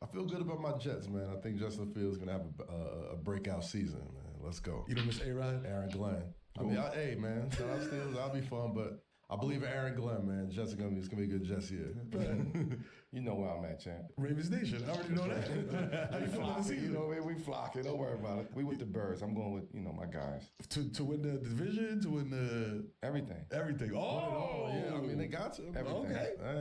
I feel good about my Jets, man. I think Justin Fields gonna have a breakout season, man. Let's go. You don't miss A-Rod? Aaron Glenn. I mean, hey, man. Shout out Steelers. That'll be fun, but I believe in Aaron Glenn, man. Jets it's gonna be a good Jets year. You know where I'm at, champ. Ravens Nation. I already know that. How you feeling this season? You know, we flocking. Don't worry about it. We with the birds. I'm going with my guys. To win the division, to win the everything. Oh, yeah. I mean, they got to. Everything.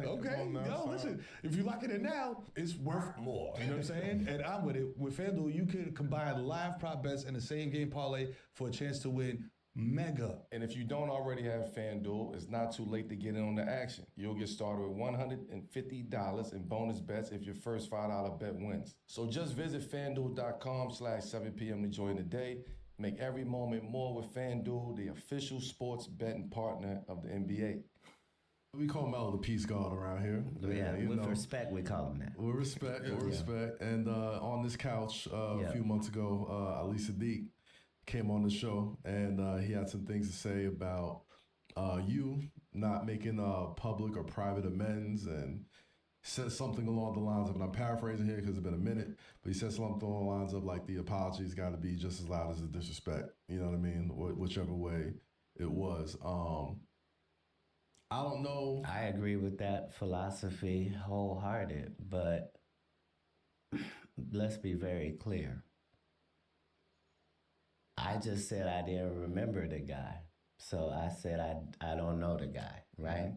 Okay. Yo, listen. If you lock it in now, it's worth more. You know what I'm saying? And I'm with it. With FanDuel, you can combine live prop bets and the same game parlay for a chance to win mega. And if you don't already have FanDuel, it's not too late to get in on the action. You'll get started with $150 in bonus bets if your first $5 bet wins. So just visit FanDuel.com/7pm to join the day. Make every moment more with FanDuel, the official sports betting partner of the NBA. We call Mel the peace god around here. Yeah, with respect, we call him that. With respect. And on this couch a few months ago, Ali Sadiq came on the show, and he had some things to say about you not making public or private amends, and said something along the lines of, and I'm paraphrasing here because it's been a minute, but he said something along the lines of like the apology's got to be just as loud as the disrespect. You know what I mean? Whichever way it was. I don't know. I agree with that philosophy wholehearted, but let's be very clear. I just said I didn't remember the guy. So I said I don't know the guy, right?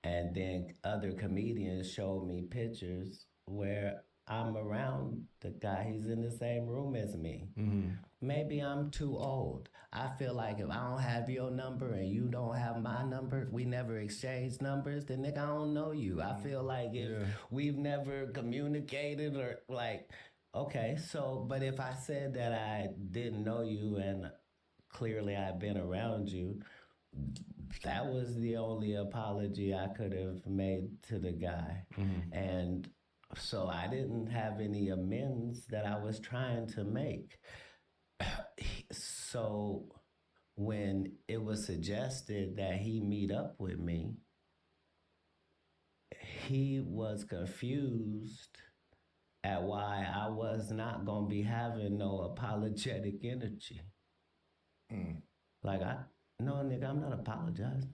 And then other comedians showed me pictures where I'm around the guy. He's in the same room as me. Mm-hmm. Maybe I'm too old. I feel like if I don't have your number and you don't have my number, if we never exchanged numbers, then nigga, I don't know you. I feel like if we've never communicated or like, okay, so, but if I said that I didn't know you and clearly I've been around you. That was the only apology I could have made to the guy. And so I didn't have any amends that I was trying to make. So when it was suggested that he meet up with me, he was confused at why I was not gonna be having no apologetic energy. Like, no, nigga, I'm not apologizing.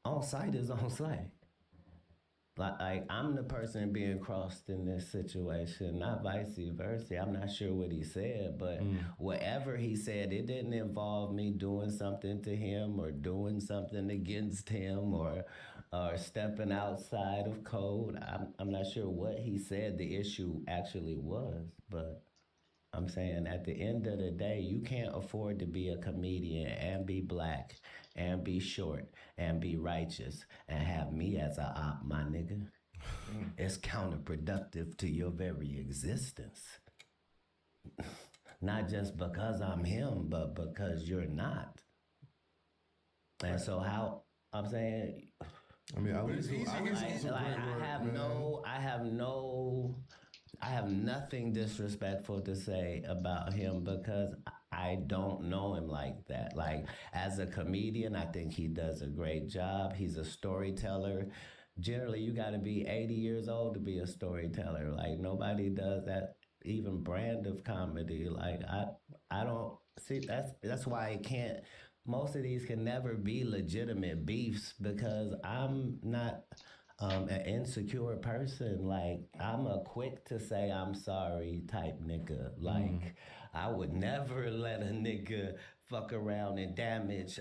On site is on site. Like I'm the person being crossed in this situation, not vice versa. I'm not sure what he said, but whatever he said, it didn't involve me doing something to him or doing something against him or stepping outside of code. I'm not sure what he said the issue actually was, but I'm saying at the end of the day, you can't afford to be a comedian and be black and be short and be righteous and have me as a op, my nigga. It's counterproductive to your very existence. Not just because I'm him, but because you're not. And so how, I'm saying, I mean, at least I have nothing disrespectful to say about him because I don't know him like that. Like, as a comedian, I think he does a great job. He's a storyteller. Generally, you got to be 80 years old to be a storyteller. Like, nobody does that even brand of comedy. Like, I don't see, that's why it can't, most of these can never be legitimate beefs because I'm not an insecure person. Like, I'm a quick to say I'm sorry type nigga. Like, I would never let a nigga fuck around and damage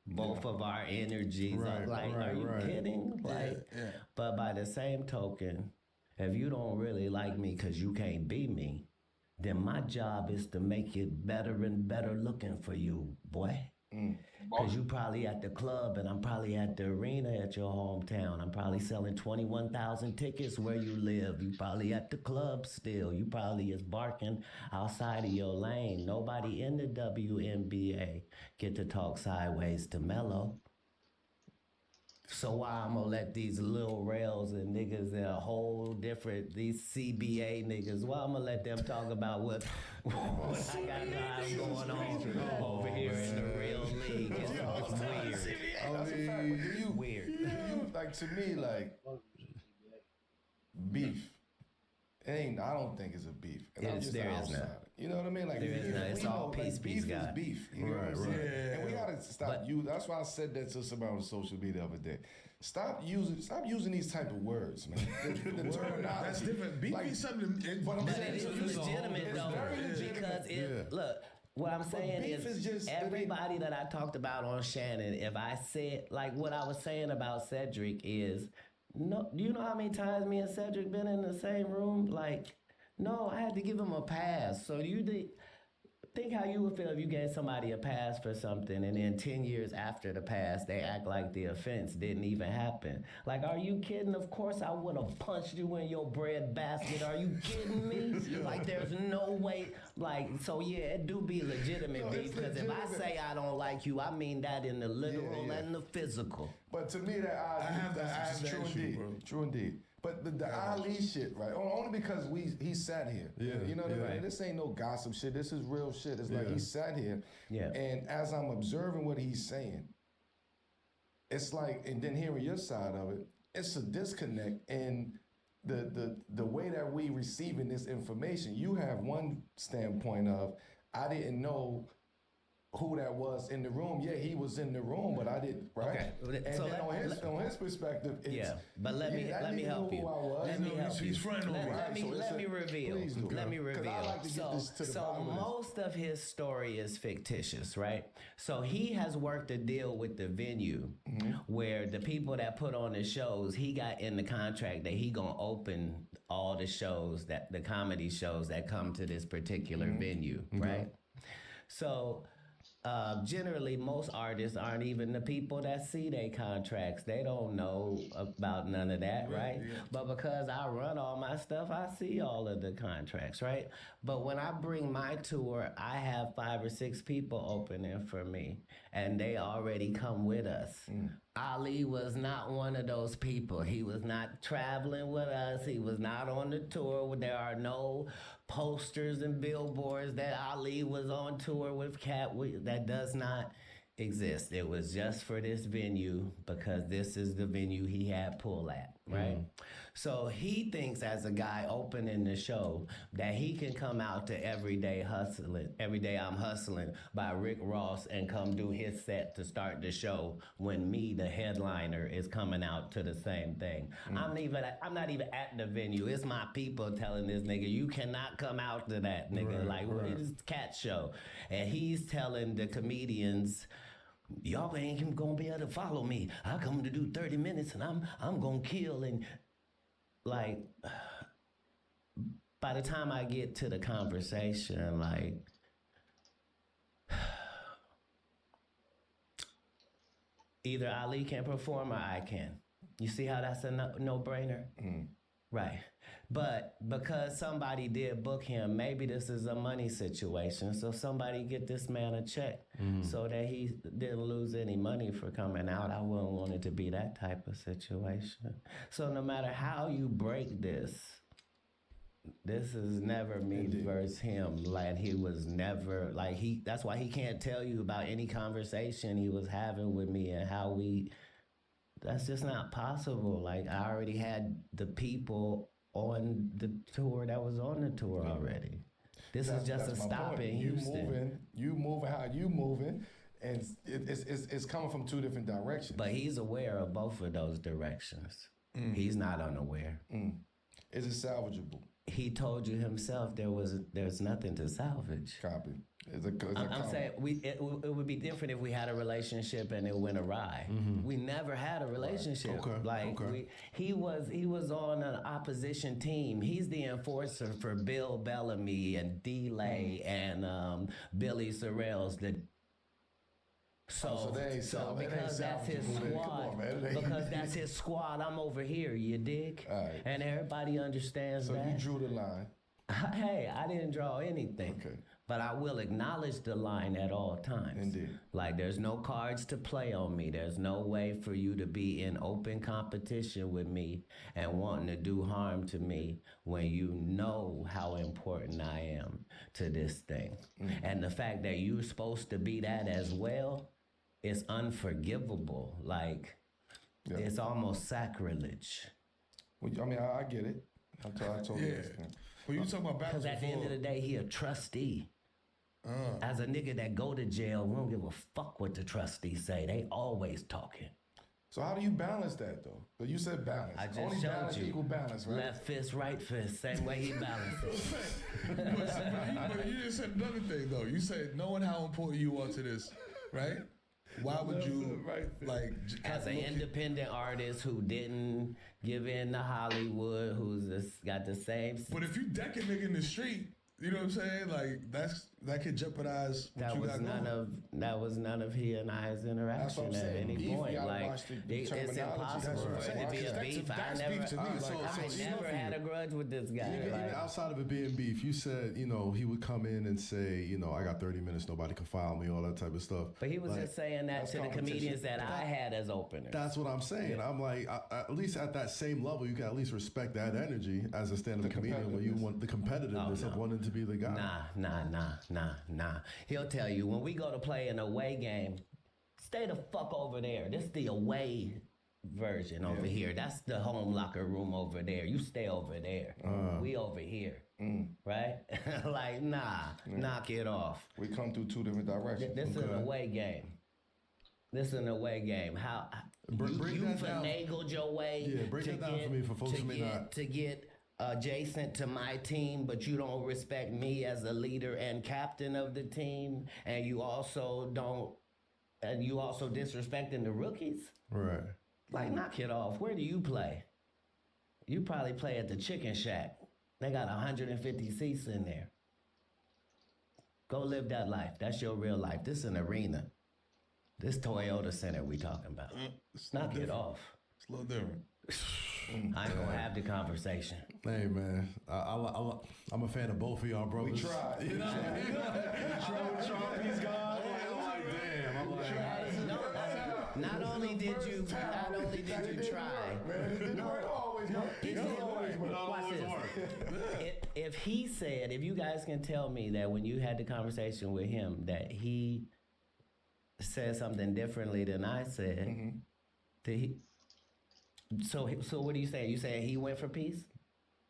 both of our energies. Are you kidding? Like, but by the same token, if you don't really like me because you can't be me, then my job is to make it better and better looking for you, boy. Because you probably at the club and I'm probably at the arena at your hometown. I'm probably selling 21,000 tickets where you live. You probably at the club still. You probably is barking outside of your lane. Nobody in the WNBA get to talk sideways to Melo. So why I'm gonna let these little rails and niggas in a whole different, these CBA niggas, why I'm gonna let them talk about what I got going on over here in the real league? It's weird. That's a fact, but do you, Weird. like, to me, like, beef, I don't think it's a beef. And I'm just an outsider. You know what I mean? Like, There is none. It's all peace, beef is God. beef. You know what I'm saying? And we gotta stop. That's why I said that to somebody on social media the other day. Stop using these type of words, man. The terminology. That's different. Beef is something. But I'm But saying it is legitimate though, because look, what I'm saying is just everybody that I talked about on Shannon, if I said, like what I was saying about Cedric is, no, do you know how many times me and Cedric been in the same room? Like, no, I had to give him a pass. So think how you would feel if you gave somebody a pass for something and then 10 years after the pass, they act like the offense didn't even happen. Like, are you kidding? Of course I would have punched you in your bread basket. Are you kidding me? Like, there's no way. Like, so yeah, it do be legitimate beef because if I say I don't like you, I mean that in the literal and the physical. But to me, that's true indeed. True indeed. But the Ali shit, right? Only because he sat here. You know what I mean? This ain't no gossip shit. This is real shit. It's like he sat here. Yeah. And as I'm observing what he's saying, it's like, and then hearing your side of it, it's a disconnect in the way that we receiving this information. You have one standpoint of, I didn't know who that was in the room. Yeah, he was in the room, but I didn't, right? Okay. And so then on his perspective, it's, but let me help you. Let me help you. Let me reveal. Let me reveal. So most of his story is fictitious, right? So he has worked a deal with the venue where the people that put on the shows, he got in the contract that he gonna open all the shows, that the comedy shows that come to this particular venue, right? So generally most artists aren't even the people that see their contracts. They don't know about none of that, right? Yeah. But because I run all my stuff, I see all of the contracts, right? But when I bring my tour, I have 5 or 6 people opening for me, and they already come with us. Ali was not one of those people. He was not traveling with us. He was not on the tour. There are no posters and billboards that Ali was on tour with Katt. That does not exist. It was just for this venue because this is the venue he had pull at, right? So he thinks as a guy opening the show that he can come out to Everyday I'm Hustling by Rick Ross and come do his set to start the show when me, the headliner, is coming out to the same thing. I'm not even at the venue. It's my people telling this nigga, you cannot come out to that, nigga. What is Katt show? And he's telling the comedians, y'all ain't gonna be able to follow me. I come to do 30 minutes and I'm gonna kill. And like, by the time I get to the conversation, like, either Ali can perform or I can. You see how that's a no-brainer? Right. But because somebody did book him, maybe this is a money situation. So somebody get this man a check so that he didn't lose any money for coming out. I wouldn't want it to be that type of situation. So no matter how you break this is never me versus him. Like he was never that's why he can't tell you about any conversation he was having with me and how that's just not possible. Like I already had the people on the tour that was on the tour already. This is just a stop in Houston. You moving how you moving, and it's coming from 2 different directions. But he's aware of both of those directions. He's not unaware. Is it salvageable? He told you himself there's nothing to salvage. Copy. I'm saying it would be different if we had a relationship and it went awry. We never had a relationship. He was on an opposition team. He's the enforcer for Bill Bellamy and D-Lay and Billy Sorrells. So because that's his squad, because that's his squad, I'm over here. You dig? Right. And everybody understands that. So you drew the line. Hey, I didn't draw anything. Okay. But I will acknowledge the line at all times. Indeed. Like there's no cards to play on me. There's no way for you to be in open competition with me and wanting to do harm to me when you know how important I am to this thing. And the fact that you're supposed to be that as well is unforgivable. Like it's almost sacrilege. Well, I mean, I get it. I told you this thing. Well, you talking about battles Because at the end of the day, he a trustee. As a nigga that go to jail, we don't give a fuck what the trustees say. They always talking. So how do you balance that though? So you said balance. I just Only showed balance you. equal balance, right? Left fist, right fist, same way he balances. but you just said another thing though. You said knowing how important you are to this, right? Why would you As an independent artist who didn't give in to Hollywood, got the same. But if you deck a nigga in the street, you know what I'm saying? Like that could jeopardize what you got going. That was none of he and I's interaction at any point. Like it's impossible for it to be a beef. I never had a grudge with this guy. Even outside of it being beef, you said he would come in and say I got 30 minutes, nobody can file me, all that type of stuff. But he was just saying that to the comedians that I had as openers. That's what I'm saying. Yeah. I'm like, at least at that same level, you can at least respect that energy as a stand-up comedian when you want the competitiveness of wanting to be the guy. Nah. He'll tell you when we go to play an away game, stay the fuck over there. This is the away version over here. That's the home locker room over there. You stay over there. We over here. Right? Like, knock it off. We come through 2 different directions. This is an away game. How you finagled your way break that down for me for folks who may not. To get adjacent to my team, but you don't respect me as a leader and captain of the team, and you also disrespecting the rookies. Right. Like, knock it off. Where do you play? You probably play at the Chicken Shack. They got 150 seats in there. Go live that life. That's your real life. This is an arena. This Toyota Center we talking about. It's not Knock it off. It's a little different. I ain't gonna have the conversation. Hey man, I'm a fan of both of y'all brothers. We tried. You know what I mean? We tried these guys. I'm like, damn. I'm like, No, not only did you try. Watch this. If he said, if you guys can tell me that when you had the conversation with him that he said something differently than I said, so what are you saying? You saying he went for peace?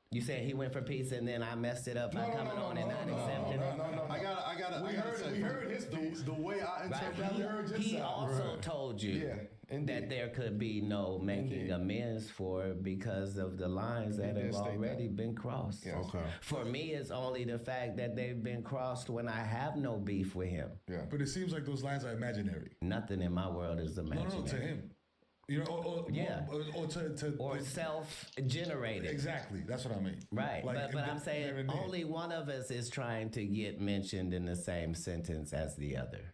You saying he went for peace and then I messed it up by coming on and not accepting it? No. I gotta. We heard his piece. The way I interpret Right. He also told you that there could be no making amends for because of the lines that have already been crossed. Yes. Okay. For me, it's only the fact that they've been crossed when I have no beef with him. Yeah. But it seems like those lines are imaginary. Nothing in my world is imaginary. No, to him. You know, or to self-generated. Exactly, that's what I mean. Right, Like, but I'm saying only one of us is trying to get mentioned in the same sentence as the other.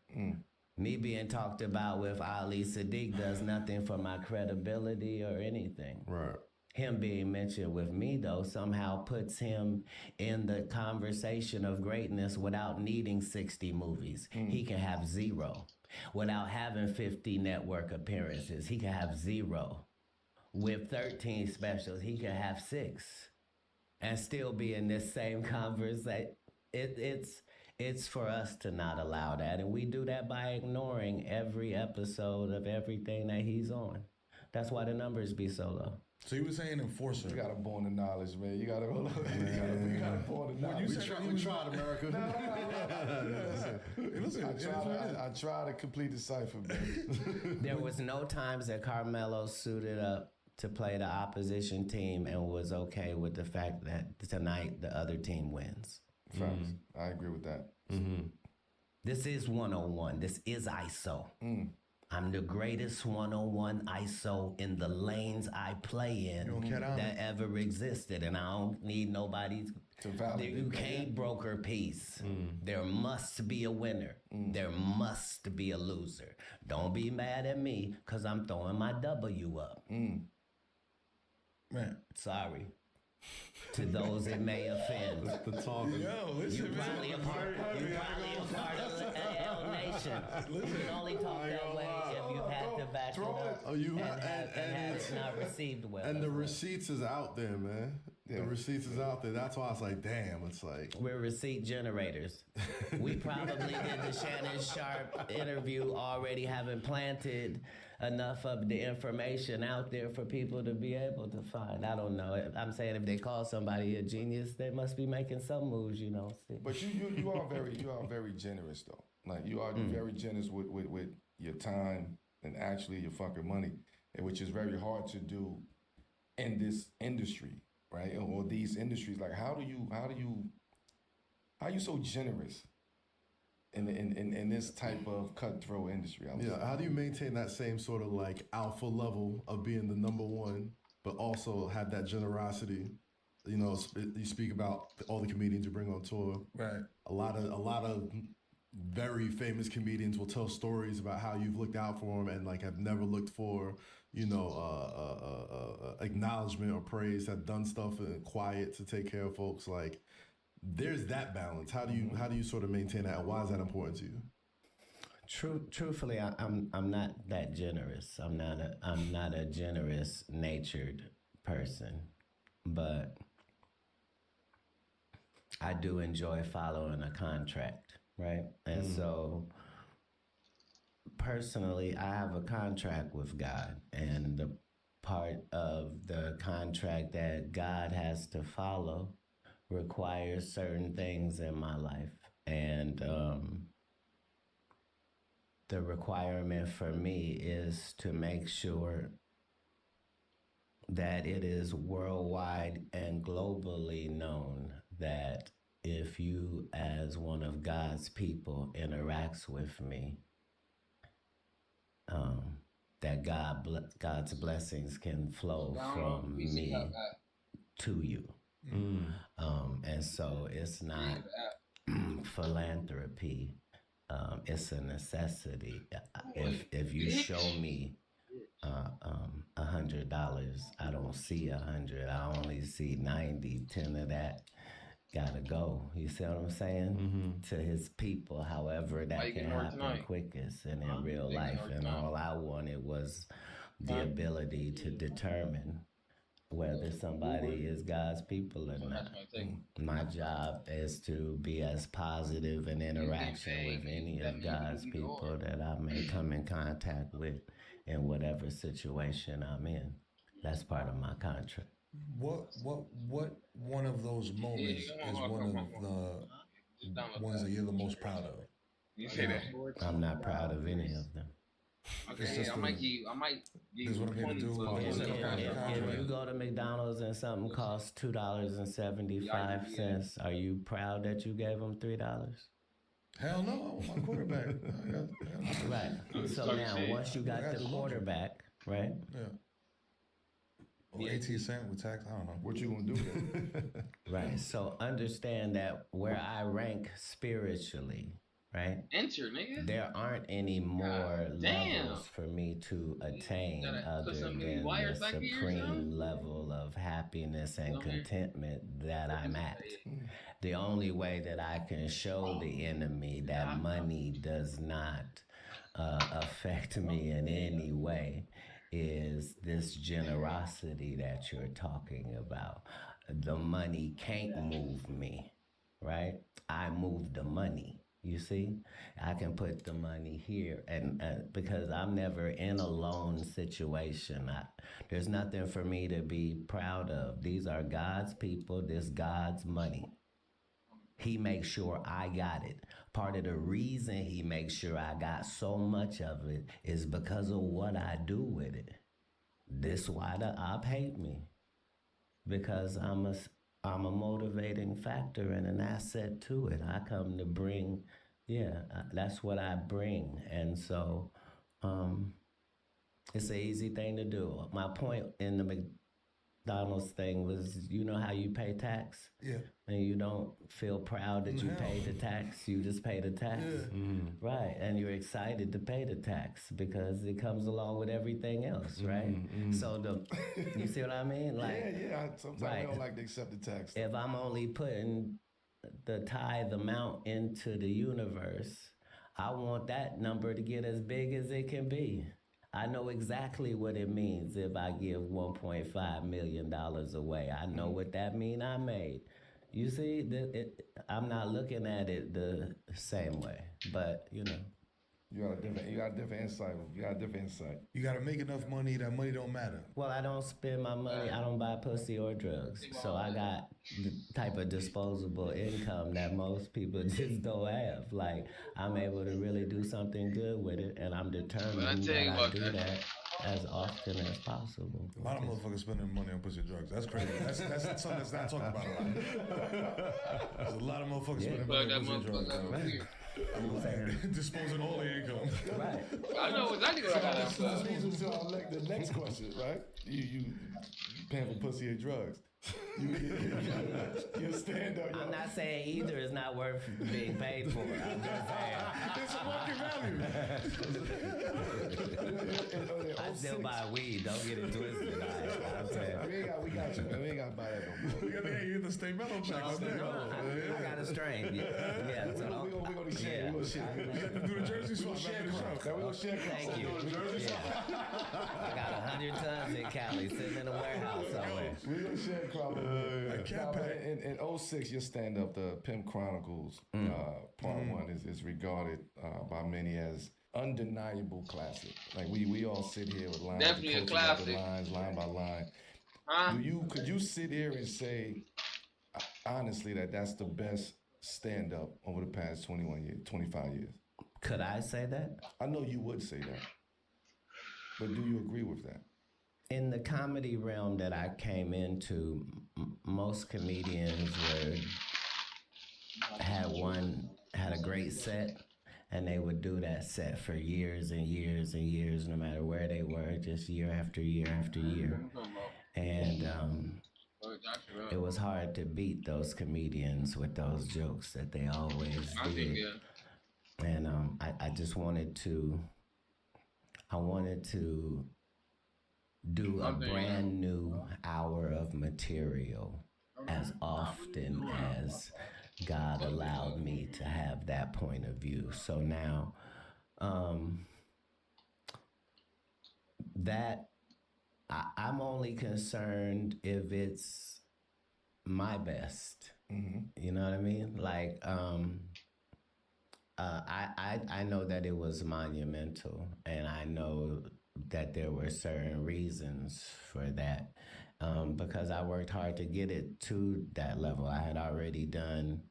Me being talked about with Ali Sadiq does nothing for my credibility or anything. Right. Him being mentioned with me, though, somehow puts him in the conversation of greatness without needing 60 movies. He can have 0. Without having 50 network appearances, he can have 0. With 13 specials, he can have 6. And still be in this same conversation. It's for us to not allow that. And we do that by ignoring every episode of everything that he's on. That's why the numbers be so low. So you were saying enforcer. You gotta born the knowledge, man. You gotta born the knowledge. We tried, America. I try to complete the cipher, man. There was no times that Carmelo suited up to play the opposition team and was okay with the fact that tonight the other team wins. Facts. I agree with that. This is 101. This is ISO. I'm the greatest 101 ISO in the lanes I play in that ever existed. And I don't need nobody to validate. You can't broker peace. There must be a winner. There must be a loser. Don't be mad at me because I'm throwing my W up. Man. Sorry. To those it may offend. The talk. Yo, listen, You probably a part of L Nation. You can only talk that way if you've had to back it up. Oh, you and have it not received well. And the receipts is out there, man. Yeah. The receipts is out there. That's why I was like, damn. It's like We're receipt generators. We probably did the Shannon Sharp interview already having planted enough of the information out there for people to be able to find. I don't know. I'm saying if they call somebody a genius, they must be making some moves, you know. But you are very generous though. Like you are very generous with your time and actually your fucking money, which is very hard to do in this industry, right? Or these industries. Like how are you so generous in this type of cutthroat industry? how do you maintain that same sort of like alpha level of being the number one, but also have that generosity? You know, you speak about all the comedians you bring on tour. Right. A lot of very famous comedians will tell stories about how you've looked out for them and like have never looked for, acknowledgement or praise, have done stuff in quiet to take care of folks. Like there's that balance. How do you sort of maintain that? Why is that important to you? Truthfully, I'm not that generous. I'm not a generous natured person, but I do enjoy following a contract, right? And so personally, I have a contract with God, and the part of the contract that God has to follow requires certain things in my life. And the requirement for me is to make sure that it is worldwide and globally known that if you, as one of God's people, interacts with me, that God's blessings can flow from me to you. And so it's not philanthropy. It's a necessity. If you show me $100, I don't see 100. I only see 90. 10 of that gotta go. You see what I'm saying? To his people, however that can happen quickest and in real life. And all I wanted was the ability to determine whether somebody is God's people or not. My job is to be as positive in interaction with any of God's people that I may come in contact with in whatever situation I'm in. That's part of my contract. What one of those moments is one of the ones that you're the most proud of? You say that. I'm not proud of any of them. Okay, I might give This is what I'm here to do. If you go to McDonald's and something costs $2.75, are you proud that you gave them $3? Hell no, I want my quarterback. Right. So now, once you got the quarterback, right? Yeah. Or 18 cents with tax, I don't know. What you gonna do with it? Right. So understand that where I rank spiritually, right? Enter, nigga. There aren't any more damn. levels for me to attain other put some than wires the back here, supreme level of happiness and contentment that I'm at. The only way that I can show the enemy that money does not affect me in any way is this generosity that you're talking about. The money can't move me, right? I move the money. You see, I can put the money here, and because I'm never in a loan situation, there's nothing for me to be proud of. These are God's people. This God's money. He makes sure I got it. Part of the reason he makes sure I got so much of it is because of what I do with it. This why the op hate me, because I'm a motivating factor and an asset to it. I come to bring, that's what I bring. And so it's an easy thing to do. My point in the McDonald's thing was, you know how you pay tax? Yeah. And you don't feel proud that you paid the tax, you just pay the tax. Yeah. Right, and you're excited to pay the tax because it comes along with everything else, right? So you see what I mean? Like, Sometimes I don't like to accept the tax. If I'm only putting the tithe amount into the universe, I want that number to get as big as it can be. I know exactly what it means if I give $1.5 million away. I know what that means I made. You see, I'm not looking at it the same way, but you know. You got a different insight. You got to make enough money that money don't matter. Well, I don't spend my money. I don't buy pussy or drugs. So I got the type of disposable income that most people just don't have. Like, I'm able to really do something good with it, and I'm determined that I do that as often as possible. A lot of motherfuckers spending money on pussy and drugs. That's crazy. That's something that's not talked about a lot. There's a lot of motherfuckers spending money on pussy and drugs. Disposing all the income. Right. I know exactly what I got. This leads to the next question, right? You paying for pussy and drugs. You stand up. I'm not saying either is not worth being paid for. I'm just saying. It's a market value. I still buy weed. Don't get it twisted. I'm saying. We got you, man. We ain't got to buy that no more. We got to hear the state mellow check. I got a strain. Yeah. So we're going to share. We're going to share. We got to do the jersey swap after the show. We're going to share. Thank you. I got 100 tons in Cali sitting in a warehouse somewhere. We're going to share crop. In 06, your stand-up, the Pimp Chronicles, part one is regarded by many as undeniable classic. Like we all sit here with lines, definitely a classic, lines, line by line. Could you sit here and say honestly that that's the best stand-up over the past 25 years? Could I say that? I know you would say that, but do you agree with that? In the comedy realm that I came into, most comedians had a great set, and they would do that set for years and years and years, no matter where they were, just year after year after year. And it was hard to beat those comedians with those jokes that they always I think, did. yeah. And I just wanted to, I wanted to do a brand new hour of material as often as God allowed me to have that point of view. So now, that I'm only concerned if it's my best. You know what I mean? Like, I know that it was monumental, and I know that there were certain reasons for that, because I worked hard to get it to that level. I had already done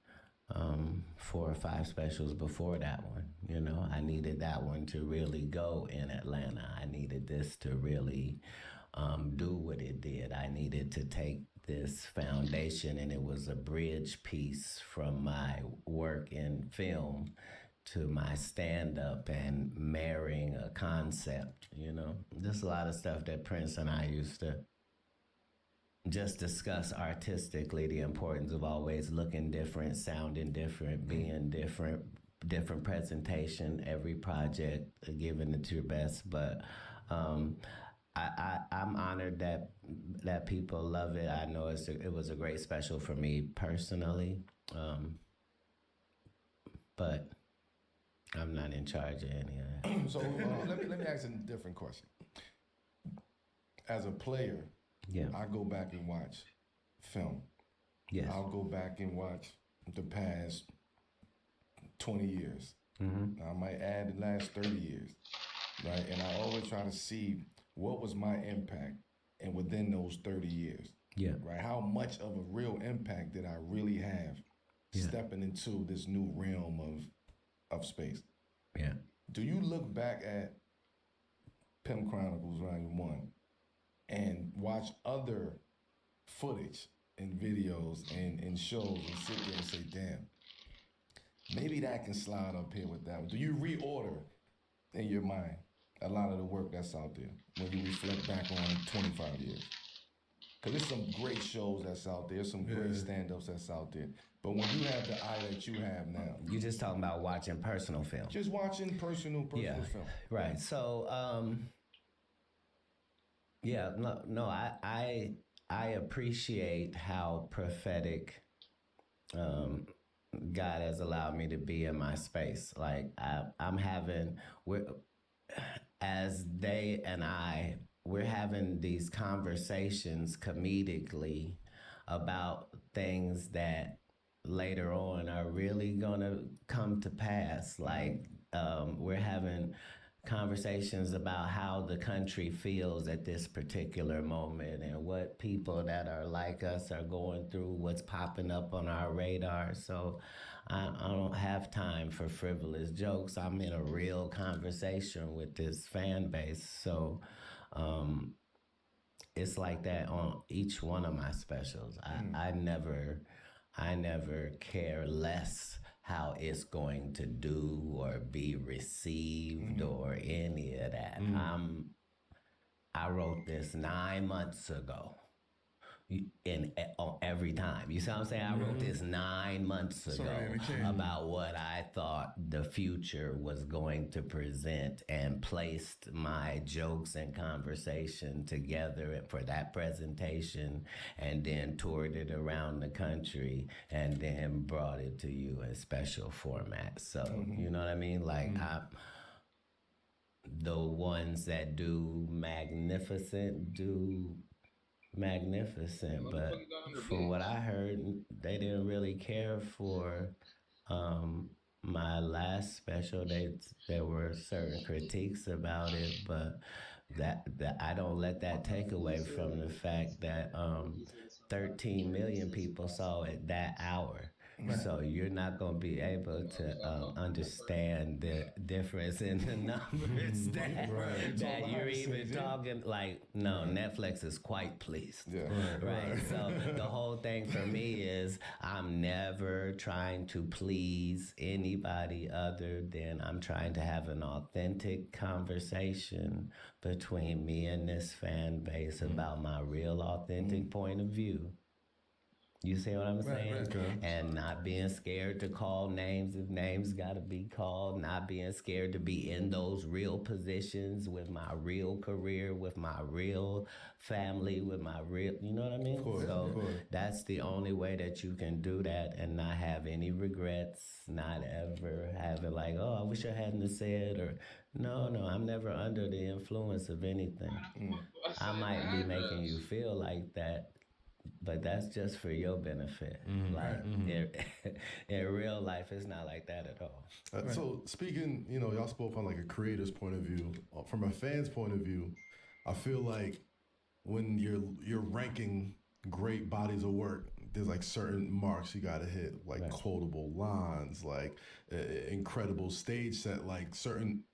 4 or 5 specials before that one. You know, I needed that one to really go in Atlanta. I needed this to really do what it did. I needed to take this foundation, and it was a bridge piece from my work in film to my stand-up and marrying a concept, you know. Just a lot of stuff that Prince and I used to just discuss artistically, the importance of always looking different, sounding different, being different, different presentation, every project, giving it your best. But I'm honored that people love it. I know it was a great special for me personally, but I'm not in charge of any of that. So let me ask a different question. As a player, Yeah. I go back and watch film. Yes. I'll go back and watch the past 20 years. I might add the last 30 years, right? And I always try to see what was my impact and within those 30 years. Yeah. Right? How much of a real impact did I really have stepping into this new realm of space? Yeah. Do you look back at Pimp Chronicles Volume 1 and watch other footage and videos and shows and sit there and say, damn, maybe that can slide up here with that one? Do you reorder in your mind a lot of the work that's out there when you reflect back on 25 years? Because there's some great shows that's out there, some great stand-ups that's out there. But when you have the eye that you have now, You're just talking about watching personal film. just watching personal film. Right. So, I appreciate how prophetic God has allowed me to be in my space. Like we're having these conversations comedically about things that later on are really gonna come to pass. Like we're having conversations about how the country feels at this particular moment and what people that are like us are going through, what's popping up on our radar. So I don't have time for frivolous jokes. I'm in a real conversation with this fan base. So it's like that on each one of my specials. I never care less how it's going to do or be received or any of that. I wrote this 9 months ago. Every time. You see what I'm saying? I wrote this 9 months ago about what I thought the future was going to present and placed my jokes and conversation together for that presentation and then toured it around the country and then brought it to you in special format. So, you know what I mean? Like, the ones that do magnificent, but from what I heard, they didn't really care for my last special. There were certain critiques about it, but that I don't let that take away from the fact that 13 million people saw it that hour. So you're not going to be able to understand the difference in the numbers that you're even talking. Like, no, Netflix is quite pleased. Right. So the whole thing for me is I'm never trying to please anybody other than I'm trying to have an authentic conversation between me and this fan base about my real authentic point of view. You see what I'm saying? right. Okay. And not being scared to call names if names got to be called. Not being scared to be in those real positions with my real career, with my real family, with my real, you know what I mean? Of course, So of course. that's the only way that you can do that and not have any regrets, not ever have it like, oh, I wish I hadn't have said, or no, I'm never under the influence of anything. I might be making you feel like that, but that's just for your benefit. Like in real life, it's not like that at all. So speaking, y'all spoke on like a creator's point of view. From a fan's point of view, I feel like when you're ranking great bodies of work, there's like certain marks you gotta hit, like quotable lines, like incredible stage set, like certain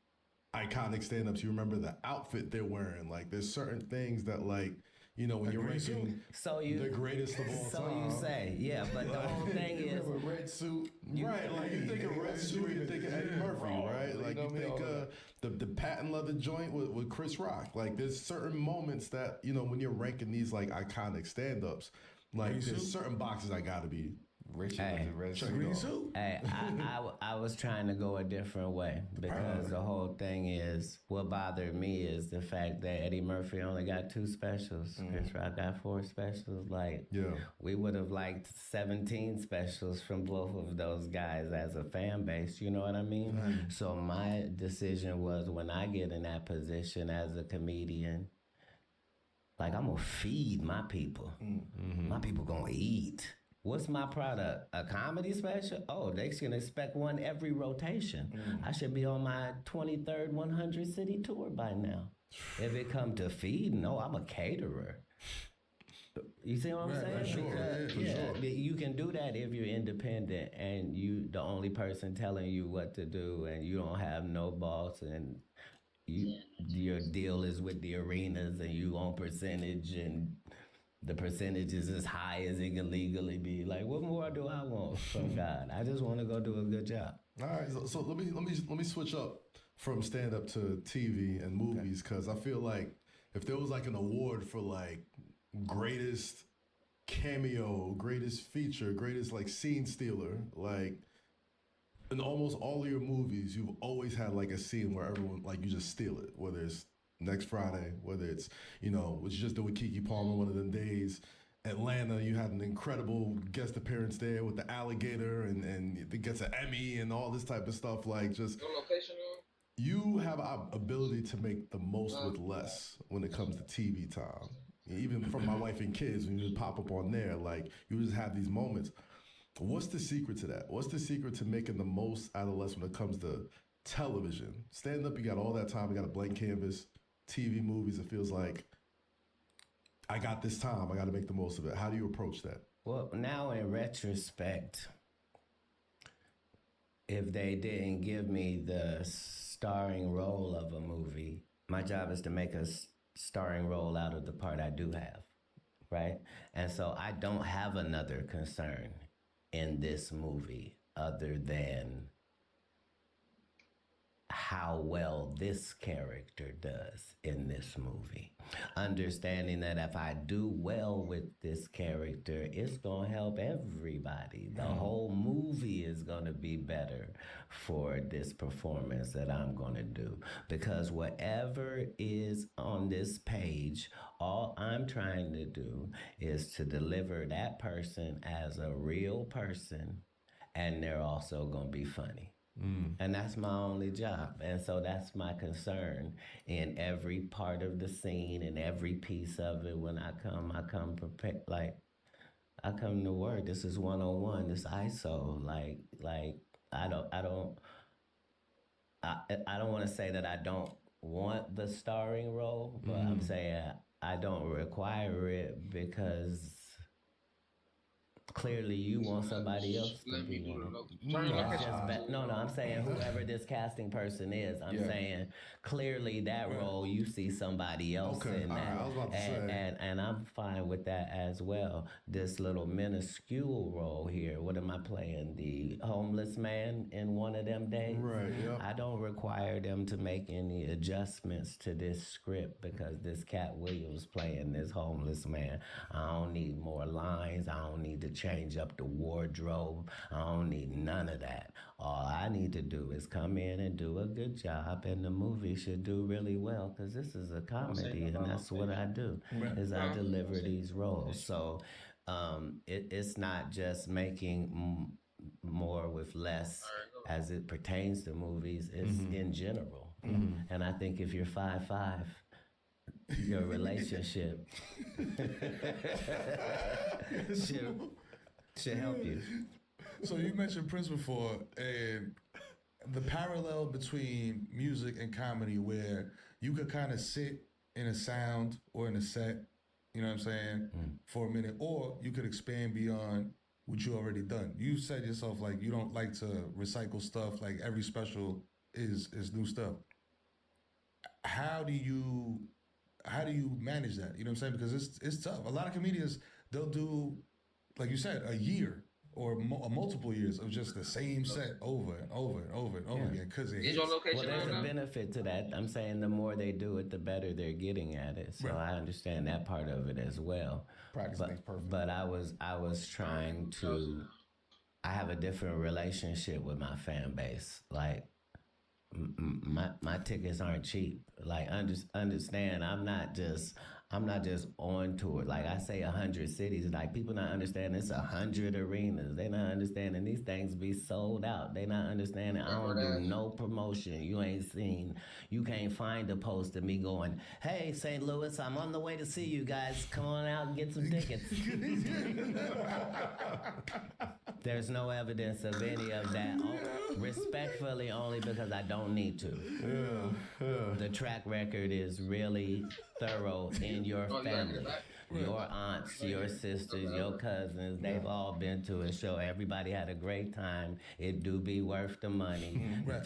iconic stand-ups. You remember the outfit they're wearing. Like there's certain things that like, when you're ranking the greatest of all So time. you say, yeah, but the whole thing You is, remember red suit, right? Like you think of red suit, you think of Eddie Murphy, right? Like you think the patent leather joint with Chris Rock. Like there's certain moments that when you're ranking these like iconic stand-ups, like there's certain boxes I gotta be. Richard with the red Green suit. suit. hey, I was trying to go a different way because the whole thing is, what bothered me is the fact that Eddie Murphy only got 2 specials. Chris Rock got 4 specials. Like, we would have liked 17 specials from both of those guys as a fan base. You know what I mean? So my decision was, when I get in that position as a comedian, like, I'm gonna feed my people. My people gonna eat. What's my product? A comedy special? Oh, they can expect one every rotation. I should be on my 23rd 100 city tour by now. If it come to feeding, no, I'm a caterer. You see what I'm saying? For sure. Because, you can do that if you're independent and you the only person telling you what to do, and you don't have no boss, and your deal is with the arenas, and you on percentage, and the percentage is as high as it can legally be. Like, what more do I want from God? I just want to go do a good job. All right, so let me switch up from stand up to TV and movies, because I feel like if there was like an award for like greatest cameo, greatest feature, greatest like scene stealer, like in almost all of your movies, you've always had like a scene where everyone like you just steal it, whether it's Next Friday, whether it's, what you just did with Keke Palmer one of them days. Atlanta, you had an incredible guest appearance there with the alligator and it gets an Emmy and all this type of stuff. Like, just, you have an ability to make the most with less when it comes to TV time. Even from My Wife and Kids, when you pop up on there, like, you just have these moments. What's the secret to that? What's the secret to making the most out of less when it comes to television? Stand up, you got all that time, you got a blank canvas. TV, movies, it feels like I got this time, I got to make the most of it. How do you approach that? Well, now in retrospect, if they didn't give me the starring role of a movie, my job is to make a starring role out of the part I do have, right? And so I don't have another concern in this movie other than how well this character does in this movie. Understanding that if I do well with this character, it's gonna help everybody. The whole movie is gonna be better for this performance that I'm gonna do. Because whatever is on this page, all I'm trying to do is to deliver that person as a real person, and they're also gonna be funny. And that's my only job. And so that's my concern in every part of the scene and every piece of it. When I come prepared. Like, I come to work. This is 101. This ISO. Like I don't want to say that I don't want the starring role, but I'm saying I don't require it because clearly you want somebody else to be in it. No, I'm saying whoever this casting person is, I'm saying clearly that role you see somebody else in that. I was about to say. And I'm fine with that as well. This little minuscule role here, what am I playing? The homeless man in one of them days? Right, yep. I don't require them to make any adjustments to this script because this Katt Williams playing this homeless man. I don't need more lines. I don't need to change up the wardrobe. I don't need none of that. All I need to do is come in and do a good job, and the movie should do really well because this is a comedy, and that's what I do. Is I deliver these roles. So it's not just making more with less as it pertains to movies. It's in general. And I think if you're 5'5", your relationship should help you. So you mentioned Prince before, and the parallel between music and comedy, where you could kind of sit in a sound or in a set, you know what I'm saying, for a minute, or you could expand beyond what you already done. You said yourself like you don't like to recycle stuff. Like every special is new stuff. How do you manage that? You know what I'm saying? Because it's tough. A lot of comedians, they'll do, like you said, a year or multiple years of just the same set over and over and over and over again because it Is hits. your location Well, there's right a now? benefit to that. I'm saying the more they do it, the better they're getting at it. So I understand that part of it as well. Practice makes perfect. But I was trying to. I have a different relationship with my fan base. Like my tickets aren't cheap. Like understand, I'm not just on tour. Like I say, 100 cities. Like people not understanding it's 100 arenas. They not understanding these things be sold out. They not understanding I don't do no promotion. You can't find a post of me going, "Hey, St. Louis, I'm on the way to see you guys. Come on out and get some tickets." There's no evidence of any of that. Respectfully, only because I don't need to. The track record is really thorough in your family. Your aunts, your sisters, your cousins, they've all been to a show. Everybody had a great time. It do be worth the money.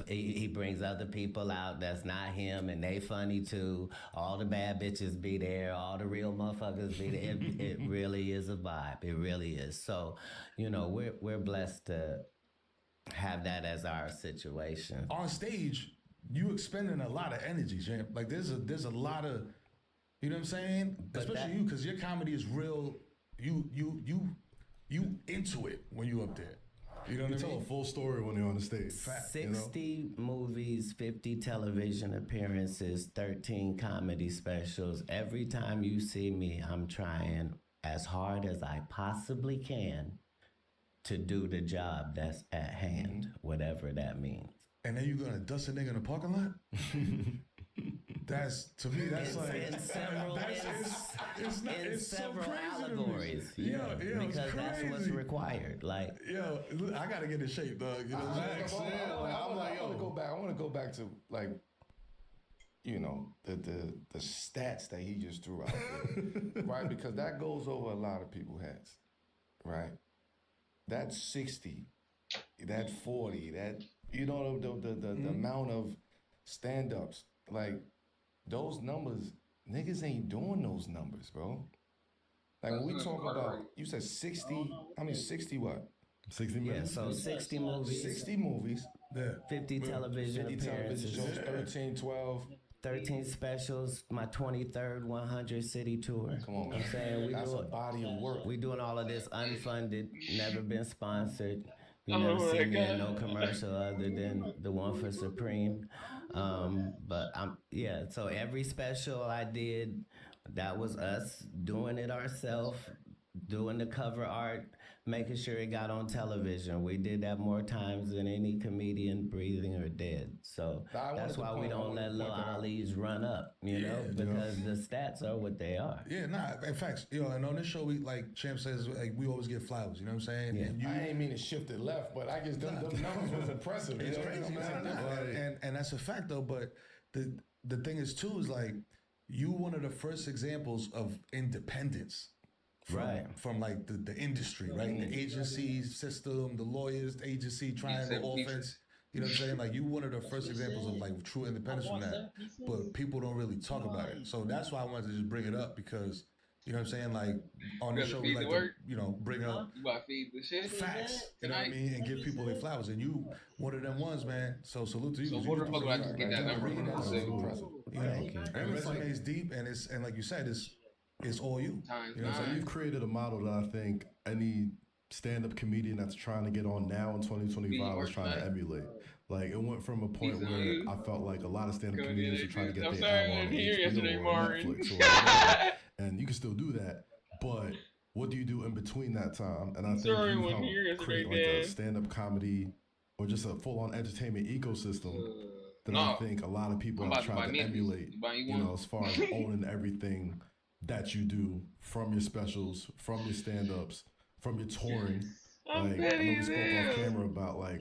He brings other people out that's not him, and they funny too. All the bad bitches be there. All the real motherfuckers be there. It really is a vibe. It really is. So, we're blessed to have that as our situation. On stage, you expending a lot of energy, Jam. Like there's a lot of, you know what I'm saying? Especially you, because your comedy is real. You into it when you up there. You know what I tell mean? a full story when you're on the stage. 60 movies, 50 television appearances, 13 comedy specials. Every time you see me, I'm trying as hard as I possibly can to do the job that's at hand, whatever that means. And then you gonna dust a nigga in the parking lot? That's to me. That's In several allegories, because that's what's required. Like, I gotta get in shape, dog. You know what I'm saying? I want to go back to like, the stats that he just threw out there, right? Because that goes over a lot of people's heads, right? That 60, that 40, that the amount of stand-ups, like those numbers, niggas ain't doing those numbers, bro. Like when we talk about, you said 60, I mean 60 what? 60 minutes? so 60 movies. 60 movies. 50 television 50 television appearances. shows, 13, 12. 13 specials, my 23rd 100 city tour. Come on, man. I'm saying That's a body of work. We doing all of this unfunded, never been sponsored. You never see me in no commercial other than the one for Supreme. So every special I did, that was us doing it ourselves, doing the cover art, making sure it got on television. We did that more times than any comedian breathing or dead. So that's why we don't let Lil Ali's run up, because the stats are what they are. Yeah, in fact, and on this show, we, like Champ says, like we always get flowers, you know what I'm saying? Yeah. And I ain't mean to shift it left, but I guess them numbers was impressive. It's crazy, man. And that's a fact, though, but the thing is, too, is like, you one of the first examples of independence. From like the industry, right? The agency system, the lawyers, the agency, triangle offense. You know what I'm saying? Like you one of the first examples of like true independence from that. But people don't really talk about it. So that's why I wanted to just bring it up because, you know what I'm saying? Like on the show we like to, bring up You about to feed the shit? facts. You know what I mean? And give people their flowers. And you one of them ones, man. So salute to you. So what the fuck would I just get that number from? Your resume is deep and like you said, it's all you. So you've created a model that I think any stand-up comedian that's trying to get on now in 2025 is trying to emulate. Like it went from a point where I felt like a lot of stand-up comedians were trying to get their hour on HBO or Netflix or whatever, and you can still do that, but what do you do in between that time? And I think you help create like a stand-up comedy or just a full-on entertainment ecosystem that I think a lot of people have tried to emulate, as far as owning everything that you do, from your specials, from your stand-ups, from your touring. Like I know we spoke off camera about like,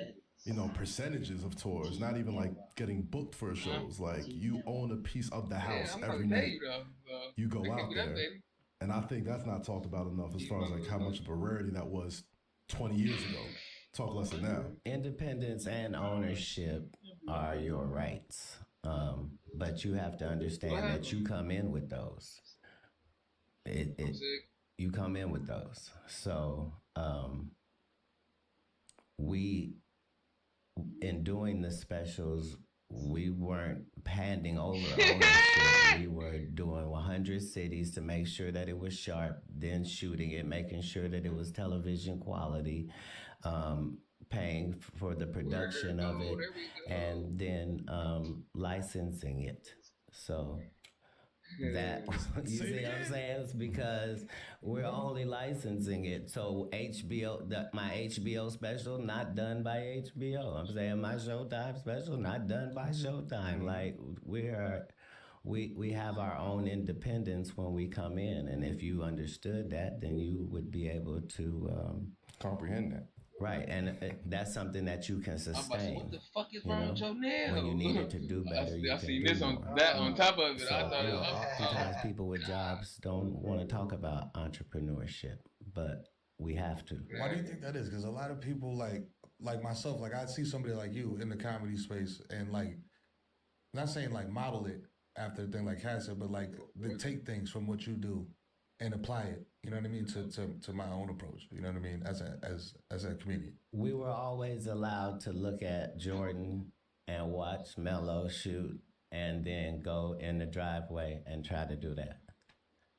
percentages of tours, not even like getting booked for shows. Like you own a piece of the house every night. You go out there. And I think that's not talked about enough as far as like how much of a rarity that was 20 years ago. Talk less than now. Independence and ownership are your rights. But you have to understand that you come in with those. You come in with those. So we, in doing the specials, we weren't handing over ownership. We were doing 100 cities to make sure that it was sharp, then shooting it, making sure that it was television quality, paying for the production of it, and then licensing it. So that, you see what I'm saying? It's because we're only licensing it. So HBO, my HBO special, not done by HBO. I'm saying my Showtime special, not done by Showtime. Like we have our own independence when we come in, and if you understood that, then you would be able to comprehend that. Right, and that's something that you can sustain. What the fuck is wrong with your nails? When you needed to do better, I seen this on top of it. So, I thought, sometimes people with jobs don't want to talk about entrepreneurship, but we have to. Why do you think that is? Because a lot of people like myself, like I see somebody like you in the comedy space, and like, not saying like model it after a thing like Katt said, but like they take things from what you do and apply it, you know what I mean, to my own approach, you know what I mean, as a comedian. We were always allowed to look at Jordan and watch Melo shoot and then go in the driveway and try to do that.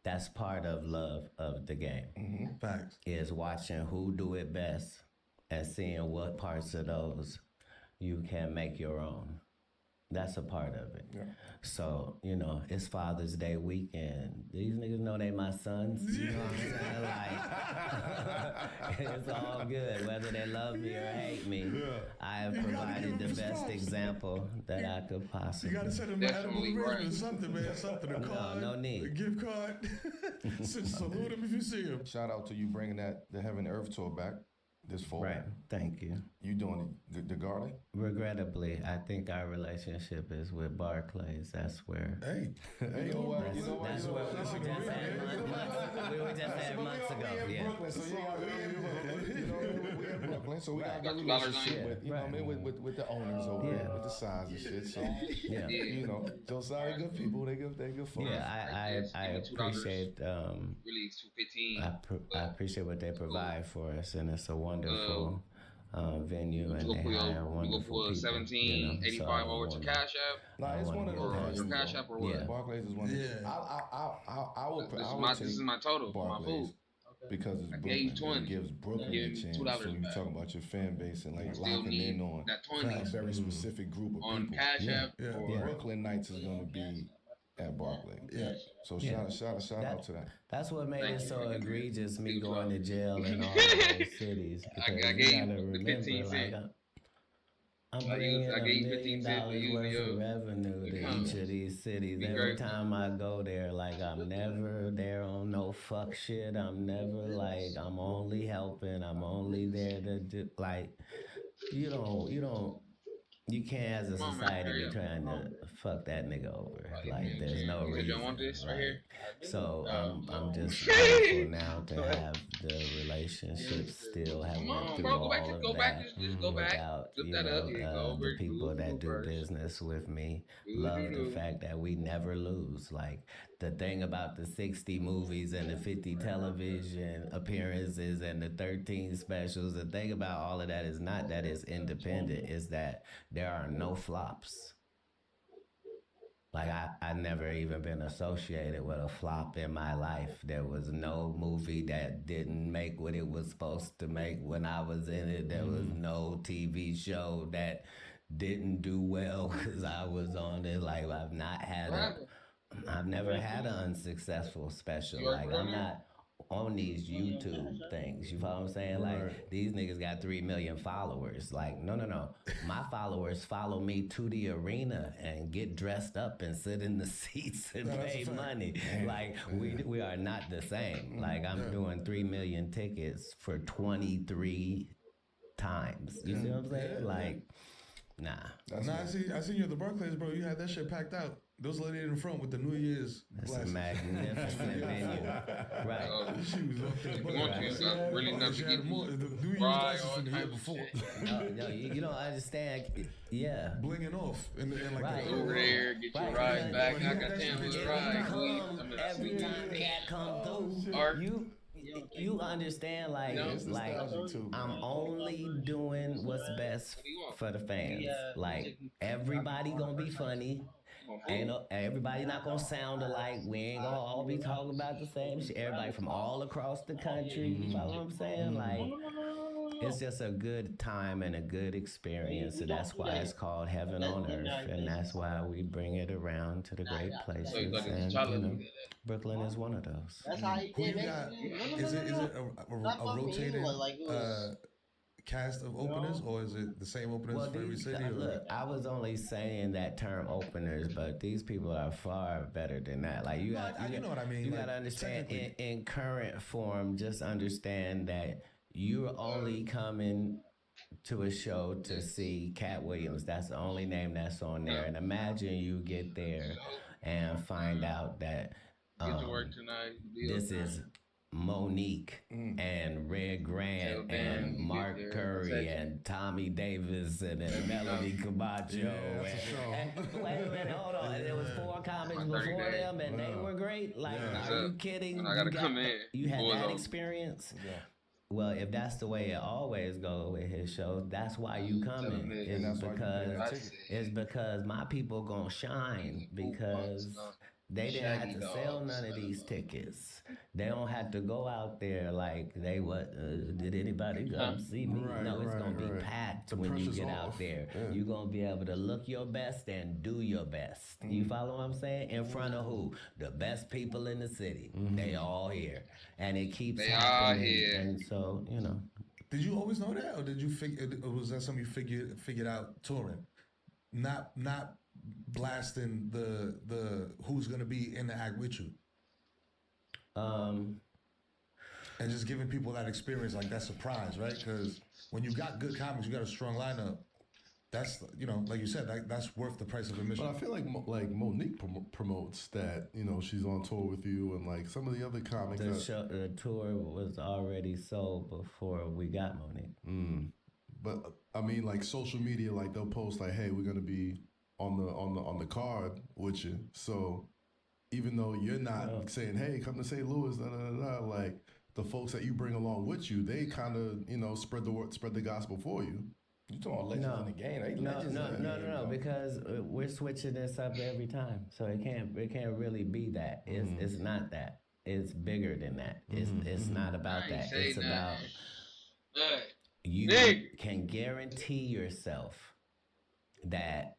That's part of love of the game. Mm-hmm. Facts. Is watching who do it best and seeing what parts of those you can make your own. That's a part of it. Yeah. So, it's Father's Day weekend. These niggas know they my sons. You know what I'm saying? Like, it's all good, whether they love me or hate me. Yeah. I have provided the best example that I could possibly. You gotta send them an edible arrangement, something, man. Something, a card. No need. A gift card. Salute him if you see him. Shout out to you bringing the Heaven and Earth tour back this fall. Right. Thank you. You doing the Garden? Regrettably, I think our relationship is with Barclays. That's where. Hey, you know what? That's where we just had months ago. Yeah. Brooklyn, so we're in Brooklyn, so we got a good relationship with the owners over there, with the signs and shit. So Josiah, good people. They good folks. Yeah, I appreciate. Really, $2.15. I appreciate what they provide for us, and it's a wonderful venue, and they hire wonderful people. 1785 over to Cash App. Nah, it's one of those. Your Cash App or what? Yeah. Barclays is one of those. I would this is my total for my food. Because it's Brooklyn. It gives Brooklyn a chance. So you talk about your fan base and like locking in on a very specific group of on people. Cash App. Brooklyn Nights is going to be at Barclay. Yeah. So shout out to that. That's what made it so egregious, me going to jail in all those cities. Because I you gotta remember, like, I'm bringing $1 million worth of revenue to each of these cities. Every time I go there, like, I'm never there on no fuck shit. I'm never like, I'm only helping. I'm only there to do, like, you can't as a society be trying to fuck that nigga over. Like, there's no reason. You don't want this right here? So I'm just grateful now to have the relationship still have went through all of that without, the people that do business with me love the fact that we never lose. Like, the thing about the 60 movies and the 50 television appearances and the 13 specials, the thing about all of that is not that it's independent, is that there are no flops. Like I never even been associated with a flop in my life. There was no movie that didn't make what it was supposed to make when I was in it. There was no TV show that didn't do well because I was on it. Like I've never had an unsuccessful special. You work Like for I'm them? not on these YouTube things. You follow what I'm saying? Like these niggas got 3 million followers. Like no. My followers follow me to the arena and get dressed up and sit in the seats and pay money. Like we are not the same. Like I'm doing 3 million tickets for 23 times. You see what I'm saying? Like nah. I seen you at the Barclays, bro. You had that shit packed out. Those lady in the front with the New Year's It's a glasses. magnificent venue. Right. She was up there. If you want to, you got really enough to She get had more. The New Year's Fry, glasses all from the year types of before. shit. No, you don't understand. Yeah. Blinging off. And like Right. the Over there, get your Right, rides because back. when I you got got damn that this shit, ride. Every time Katt come through, Art. you understand like I'm only doing what's best for the fans. Like everybody gonna be funny. Everybody not gonna sound alike. We ain't gonna all be talking about the same shit. Everybody from all across the country. You follow what I'm saying? Like it's just a good time and a good experience. So that's why it's called Heaven on Earth, and that's why we bring it around to the great places. So you thought it was And Charlie you know, who did Brooklyn is one of those. That's how he Who you did got? it. Is it a rotating cast of openers, or is it the same openers for every city? Look, I was only saying that term openers, but these people are far better than that. Like you know what I mean. You Like, gotta understand technically. in current form. Just understand that you're only coming to a show to see Katt Williams. That's the only name that's on there. And imagine you get there and find out that get to work tonight. this is Monique and Red Grant and Mark Curry and Tommy Davis and Melody Camacho. And wait a minute, hold on. And there was 4 comics before them and they were great. Like, are you kidding? I gotta come in. You had Boys that on. experience? Yeah. Well, if that's the way it always goes with his shows, that's why you coming. It's because my people gonna shine because they didn't have to sell none of these tickets. They don't have to go out there like did anybody come see me? No, it's gonna be packed when you get out there. You're gonna be able to look your best and do your best. You follow what I'm saying? In front of who? The best people in the city. They all here. And it keeps happening. Here. And so, you know. Did you always know that, or did you figure? Or was that something you figured out touring? Not blasting the who's gonna be in the act with you. And just giving people that experience, like that surprise, right? Because when you got good comics, you got a strong lineup. That's, like you said, that's worth the price of admission. But I feel like Monique promotes that, she's on tour with you, and like some of the other comics. The tour was already sold before we got Monique. But I mean, like social media, like they'll post like, "Hey, we're gonna be on the card with you." So even though you're not saying, "Hey, come to St. Louis," like the folks that you bring along with you, they kind of spread the word, spread the gospel for you. You talking about legends in the game? They legends in the game, No, because we're switching this up every time, so it can't really be that. It's not that. It's bigger than that. It's not about that. It's about you can guarantee yourself that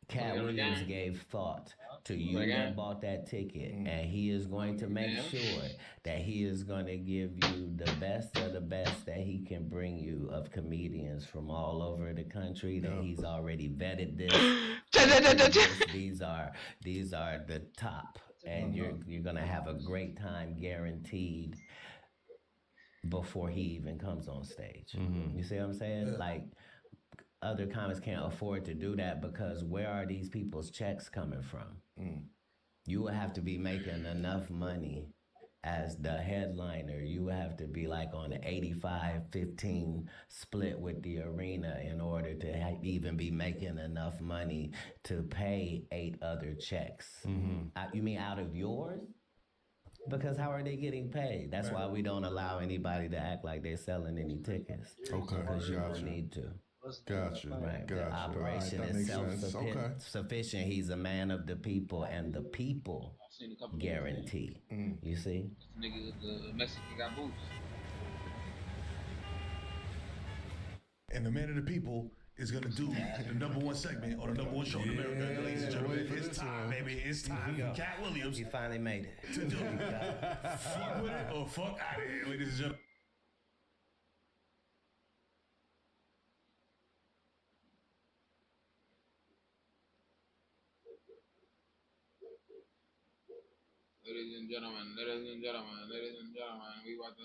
Katt Williams gave thought to you that bought that ticket, and he is going to make sure that he is going to give you the best of the best that he can bring you of comedians from all over the country. That he's already vetted this. These are the top, and you're going to have a great time guaranteed before he even comes on stage. You see what I'm saying? Yeah. Like, other comics can't afford to do that because where are these people's checks coming from? You would have to be making enough money as the headliner. You would have to be like on an 85-15 split with the arena in order to even be making enough money to pay 8 other checks. You mean out of yours? Because how are they getting paid? That's why we don't allow anybody to act like they're selling any tickets. Okay, Because you don't gotcha. need to. Gotcha. Right. The Gotcha. operation All right, that is makes sense. Okay. self-sufficient. He's a man of the people, and the people I've seen a couple guarantee. You see? This nigga, the Mexican got boots. And the man of the people is gonna do the #1 segment on the #1 show in America, ladies and gentlemen. wait for It's this time, one. baby. It's time for Katt Williams He finally made it. to do fuck with it or fuck out of here, ladies and gentlemen. Ladies and gentlemen, we about to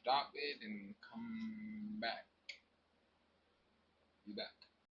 stop it and come back. Be back.